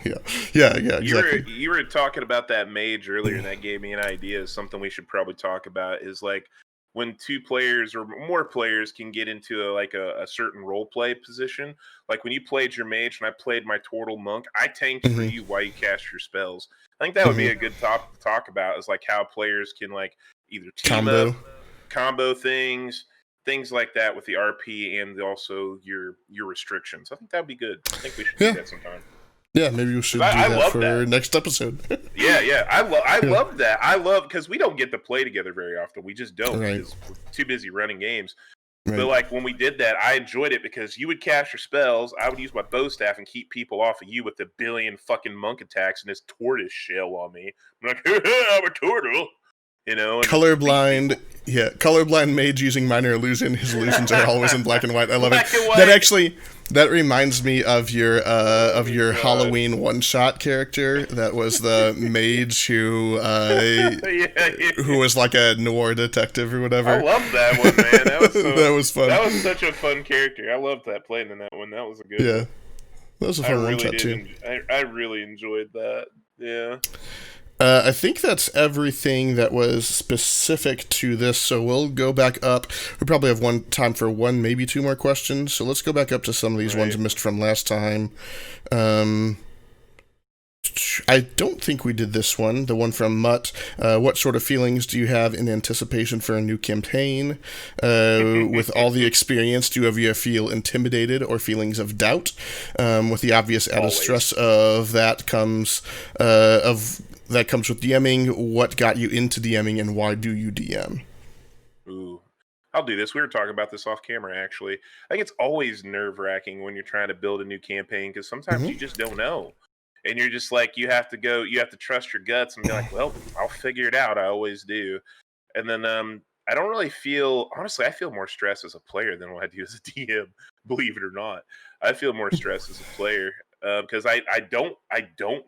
Yeah, exactly. You were talking about that mage earlier, and that gave me an idea. Something we should probably talk about is like when 2 players or more players can get into a certain role play position. Like when you played your mage and I played my turtle monk, I tanked for you while you cast your spells. I think that would be a good topic to talk about, is like how players can like either team up, combo things like that with the RP and also your restrictions. I think that would be good. I think we should do that sometime. Yeah, maybe we should do I that love for that. next episode. Yeah. I love that. I love because we don't get to play together very often. We just don't Right. because we're too busy running games. Right. But like when we did that, I enjoyed it because you would cast your spells. I would use my bow staff and keep people off of you with the billion fucking monk attacks and this tortoise shell on me. I'm like, I'm a turtle. You know, and Colorblind, colorblind mage using minor illusion. His illusions are always in black and white. I love Black it. and white. That reminds me of your Halloween one shot character. That was the mage who who was like a noir detective or whatever. I love that one, man. That was fun. That was such a fun character. I loved that playing in that one. That was a good. Yeah, that was a fun one shot too. I really enjoyed that. Yeah. I think that's everything that was specific to this, so we'll go back up. We probably have time for one, maybe two more questions, so let's go back up to some of these ones we missed from last time. I don't think we did this one, the one from Mutt. What sort of feelings do you have in anticipation for a new campaign? With all the experience, do you feel intimidated or feelings of doubt? With the obvious added stress of that comes with DMing. What got you into DMing and why do you DM? Ooh, I'll do this. We were talking about this off camera, actually. I think it's always nerve-wracking when you're trying to build a new campaign because sometimes you just don't know. And you're just like, you have to trust your guts and be like, well, I'll figure it out. I always do. And then I don't really honestly, I feel more stress as a player than what I do as a DM, believe it or not. I feel more stress as a player because I don't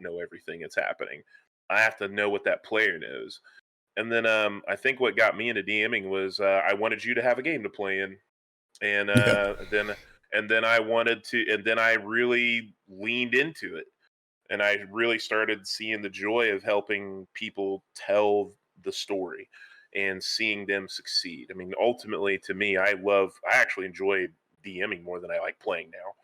know everything that's happening. I have to know what that player knows. And then I think what got me into DMing was I wanted you to have a game to play in. And then I really leaned into it. And I really started seeing the joy of helping people tell the story and seeing them succeed. I mean, ultimately to me, I actually enjoy DMing more than I like playing now.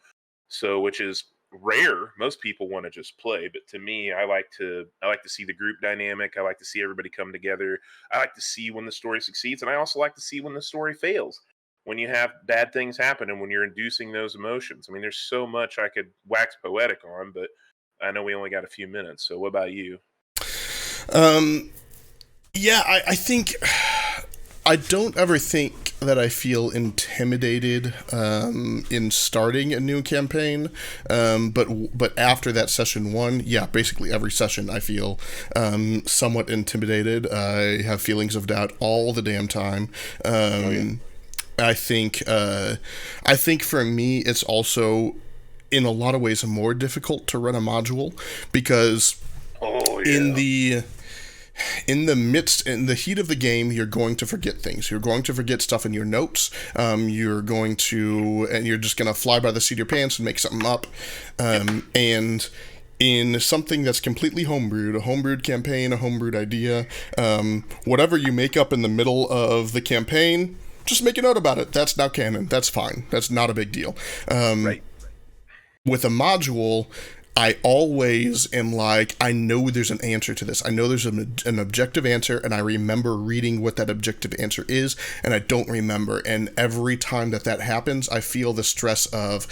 So, which is rare. Most people want to just play, but to me, I like to see the group dynamic. I like to see everybody come together. I like to see when the story succeeds, and I also like to see when the story fails. When you have bad things happen and when you're inducing those emotions. I mean, there's so much I could wax poetic on, but I know we only got a few minutes. So what about you? Yeah, I think I don't ever think that I feel intimidated in starting a new campaign, but after that session one, yeah, basically every session I feel somewhat intimidated. I have feelings of doubt all the damn time. I think for me it's also in a lot of ways more difficult to run a module because in the heat of the game, you're going to forget things. You're going to forget stuff in your notes. You're just going to fly by the seat of your pants and make something up. And in something that's completely homebrewed, a homebrewed campaign, a homebrewed idea, whatever you make up in the middle of the campaign, just make a note about it. That's now canon. That's fine. That's not a big deal. Right. With a module, I always am like, I know there's an answer to this. I know there's an objective answer, and I remember reading what that objective answer is, and I don't remember. And every time that happens, I feel the stress of,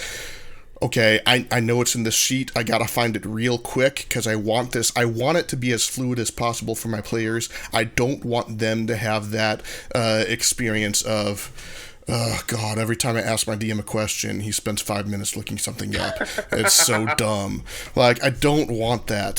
okay, I know it's in the sheet. I gotta find it real quick because I want this. I want it to be as fluid as possible for my players. I don't want them to have that experience of, oh, God, every time I ask my DM a question, he spends 5 minutes looking something up. It's so dumb. Like, I don't want that.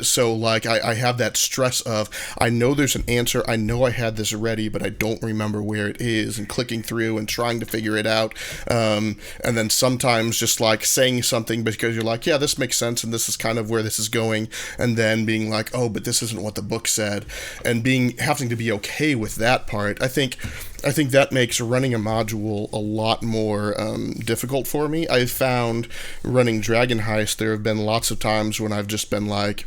So, like, I have that stress of, I know there's an answer, I know I had this ready, but I don't remember where it is, and clicking through and trying to figure it out. And then sometimes just, like, saying something because you're like, yeah, this makes sense, and this is kind of where this is going, and then being like, oh, but this isn't what the book said, and having to be okay with that part. I think that makes running a module a lot more difficult for me. I've found running Dragon Heist, there have been lots of times when I've just been like,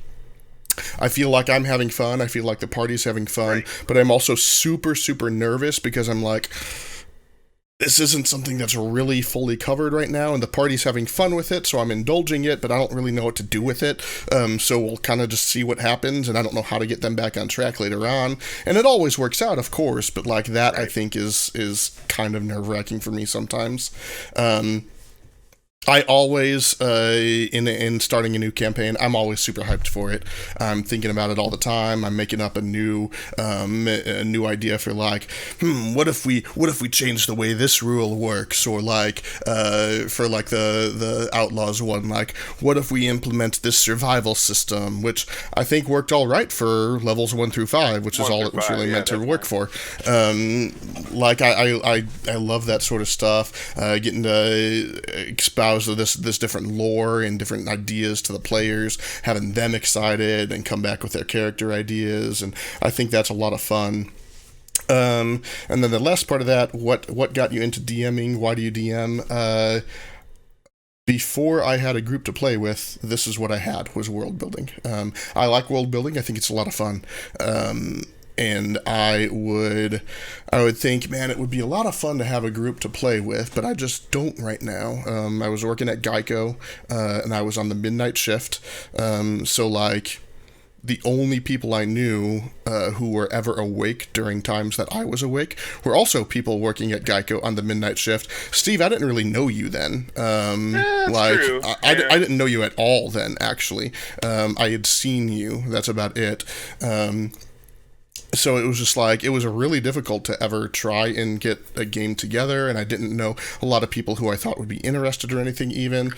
I feel like I'm having fun, I feel like the party's having fun, right. But I'm also super, super nervous because I'm like, this isn't something that's really fully covered right now, and the party's having fun with it, so I'm indulging it, but I don't really know what to do with it, so we'll kind of just see what happens, and I don't know how to get them back on track later on, and it always works out, of course, but like that, right. I think is kind of nerve-wracking for me sometimes. I always, in starting a new campaign, I'm always super hyped for it. I'm thinking about it all the time. I'm making up a new idea for like, what if we change the way this rule works, or like, for like the Outlaws one, like, what if we implement this survival system, which I think worked all right for levels 1 through 5, which is all it was really meant to work for. Like I love that sort of stuff. Getting to expound this different lore and different ideas to the players, having them excited and come back with their character ideas, and I think that's a lot of fun. And then the last part of that, what got you into DMing? Why do you DM? Before I had a group to play with, this is what I had, was world building. I like world building. I think it's a lot of fun. And I would think, man, it would be a lot of fun to have a group to play with, but I just don't right now. I was working at Geico, and I was on the midnight shift. So, like, the only people I knew who were ever awake during times that I was awake were also people working at Geico on the midnight shift. Steve, I didn't really know you then. Like, true. I didn't know you at all then, actually. I had seen you. That's about it. So it was just like, it was really difficult to ever try and get a game together, and I didn't know a lot of people who I thought would be interested or anything even.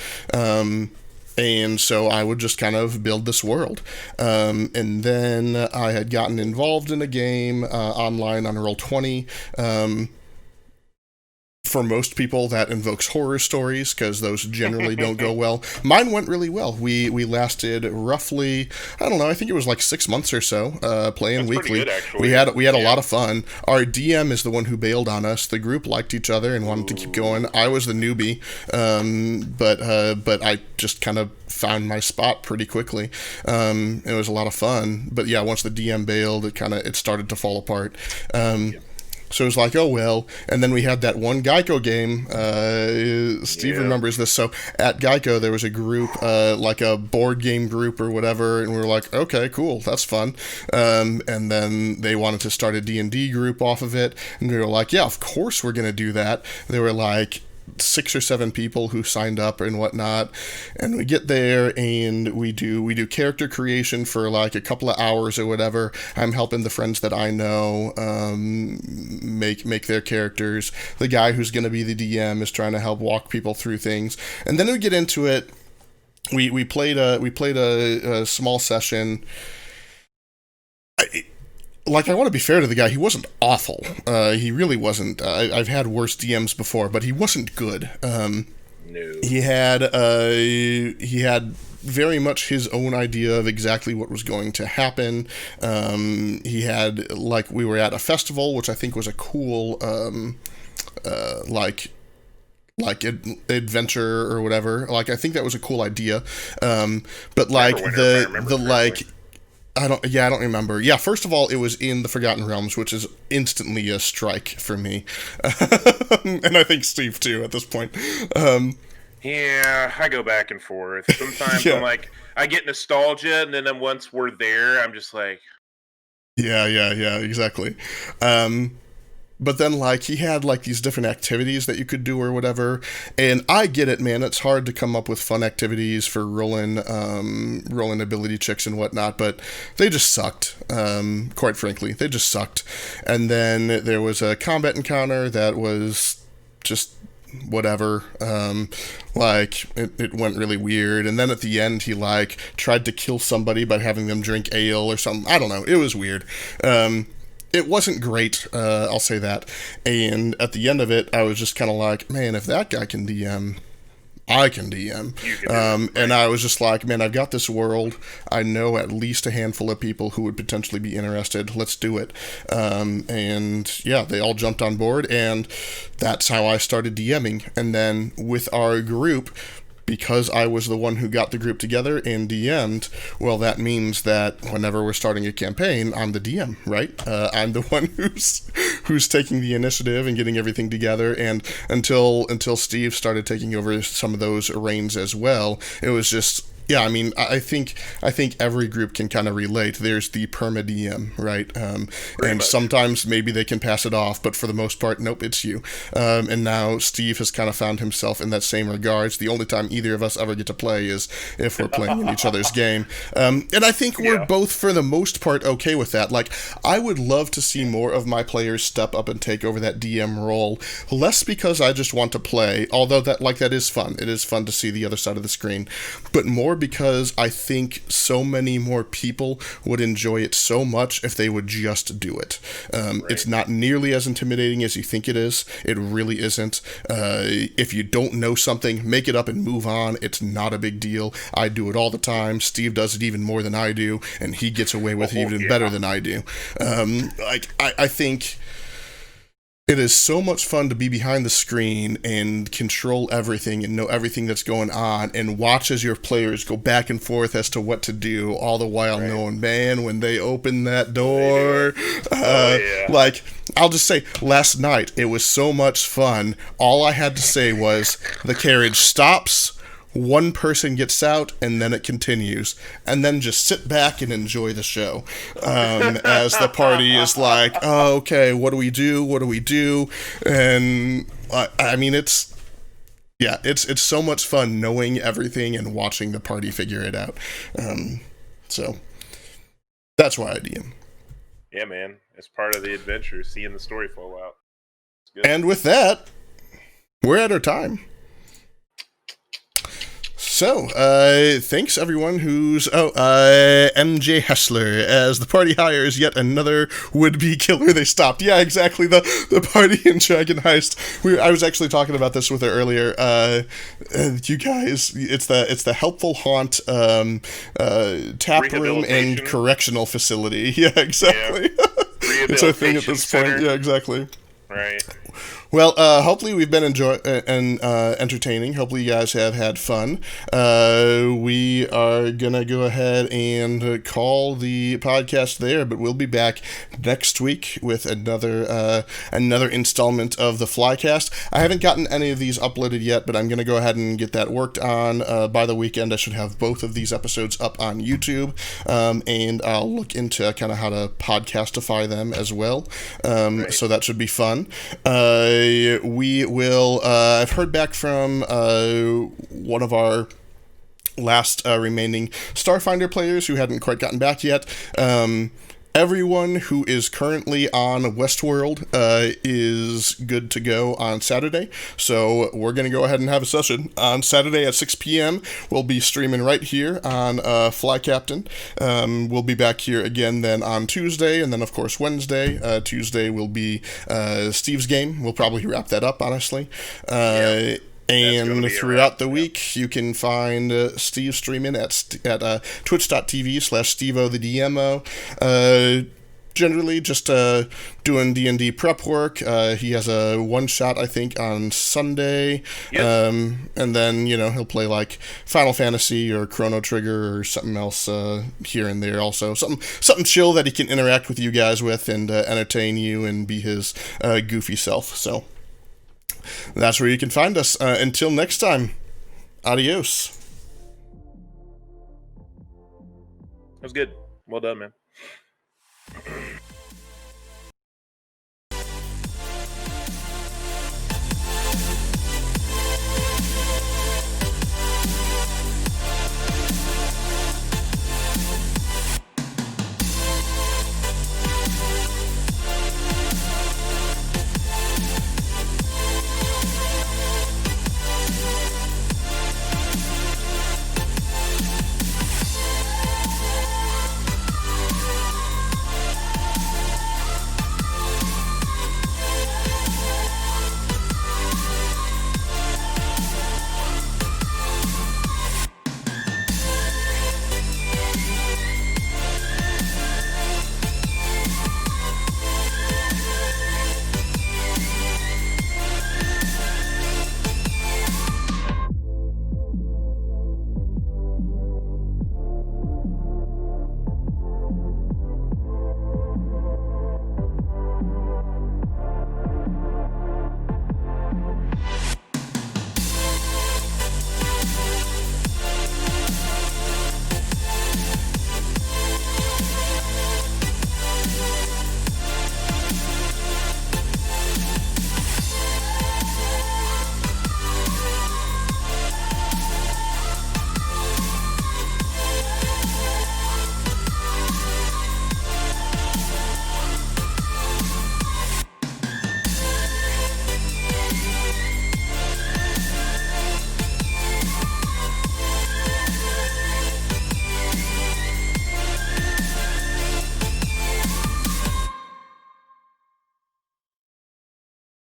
And so I would just kind of build this world. And then I had gotten involved in a game online on Roll20. For most people, that invokes horror stories, because those generally don't go well. Mine went really well. We lasted roughly, I don't know, I think it was like 6 months or so, playing That's weekly. Good, we had a lot of fun. Our DM is the one who bailed on us. The group liked each other and wanted to keep going. I was the newbie, but I just kind of found my spot pretty quickly. It was a lot of fun. But yeah, once the DM bailed, it started to fall apart. So it was like, oh, well. And then we had that one Geico game. Steve remembers this. So at Geico, there was a group, like a board game group or whatever. And we were like, okay, cool. That's fun. And then they wanted to start a D&D group off of it. And we were like, yeah, of course we're going to do that. They were like 6 or 7 people who signed up and whatnot, and we get there and we do character creation for like a couple of hours or whatever. I'm helping the friends that I know make their characters. The guy who's going to be the DM is trying to help walk people through things, and then we get into it. We played a small session. I want to be fair to the guy. He wasn't awful. He really wasn't. I've had worse DMs before, but he wasn't good. No. He had very much his own idea of exactly what was going to happen. He had, like, we were at a festival, which I think was a cool, adventure or whatever. Like, I think that was a cool idea. But like I don't remember. Yeah, first of all, it was in the Forgotten Realms, which is instantly a strike for me. And I think Steve, too, at this point. Yeah, I go back and forth. Sometimes I'm like, I get nostalgia, and then once we're there, I'm just like... Yeah, exactly. But then, like, he had, like, these different activities that you could do or whatever. And I get it, man. It's hard to come up with fun activities for rolling ability checks and whatnot, but they just sucked. Quite frankly, they just sucked. And then there was a combat encounter that was just whatever. It went really weird. And then at the end, he, like, tried to kill somebody by having them drink ale or something. I don't know. It was weird. It wasn't great, I'll say that. And at the end of it, I was just kind of like, man, if that guy can DM, I can DM. And I was just like, man, I've got this world. I know at least a handful of people who would potentially be interested. Let's do it. And yeah, they all jumped on board, and that's how I started DMing. And then with our group, because I was the one who got the group together and DM'd, well, that means that whenever we're starting a campaign, I'm the DM, right? I'm the one who's taking the initiative and getting everything together. And until Steve started taking over some of those reins as well, it was just Yeah, I mean, I think every group can kind of relate. There's the perma DM, right? And much. sometimes maybe they can pass it off, but for the most part, nope, it's you. And now Steve has kind of found himself in that same regards. The only time either of us ever get to play is if we're playing in each other's game. And I think we're both, for the most part, okay with that. Like, I would love to see more of my players step up and take over that DM role, less because I just want to play, although that is fun. It is fun to see the other side of the screen, but more because I think so many more people would enjoy it so much if they would just do it. Right. It's not nearly as intimidating as you think it is. It really isn't. If you don't know something, make it up and move on. It's not a big deal. I do it all the time. Steve does it even more than I do, and he gets away with it even better than I do. I think it is so much fun to be behind the screen and control everything and know everything that's going on and watch as your players go back and forth as to what to do, all the while knowing, man, when they open that door, like, I'll just say, last night, it was so much fun. All I had to say was, the carriage stops, one person gets out, and then it continues. And then just sit back and enjoy the show. As the party is like, oh, okay, what do we do? What do we do? And, I mean, it's so much fun knowing everything and watching the party figure it out. So, that's why I DM. Yeah, man. It's part of the adventure, seeing the story flow out. And with that, we're at our time. So, thanks everyone who's... MJ Hessler, as the party hires yet another would-be killer they stopped. Yeah, exactly, the party in Dragon Heist. I was actually talking about this with her earlier. You guys, it's the Helpful Haunt tap room and correctional facility. Yeah, exactly. Yeah. It's a thing at this point. Yeah, exactly. Right. Well, hopefully we've been entertaining. Hopefully you guys have had fun. We are gonna go ahead and call the podcast there, but we'll be back next week with another installment of the Flycast. I haven't gotten any of these uploaded yet, but I'm gonna go ahead and get that worked on. By the weekend, I should have both of these episodes up on YouTube, and I'll look into kind of how to podcastify them as well. So that should be fun. We will, I've heard back from one of our last remaining Starfinder players who hadn't quite gotten back yet. Everyone who is currently on Westworld is good to go on Saturday, so we're going to go ahead and have a session on Saturday at 6 p.m. We'll be streaming right here on Fly Captain. We'll be back here again then on Tuesday, and then of course Wednesday. Tuesday will be Steve's game. We'll probably wrap that up, honestly. And throughout the week, you can find Steve streaming at twitch.tv/SteveO the DMO. Generally, just doing D&D prep work. He has a one-shot, I think, on Sunday. Yep. And then, he'll play, like, Final Fantasy or Chrono Trigger or something else here and there also. Something chill that he can interact with you guys with and entertain you and be his goofy self, so... That's where you can find us. Until next time, adios. That was good. Well done, man.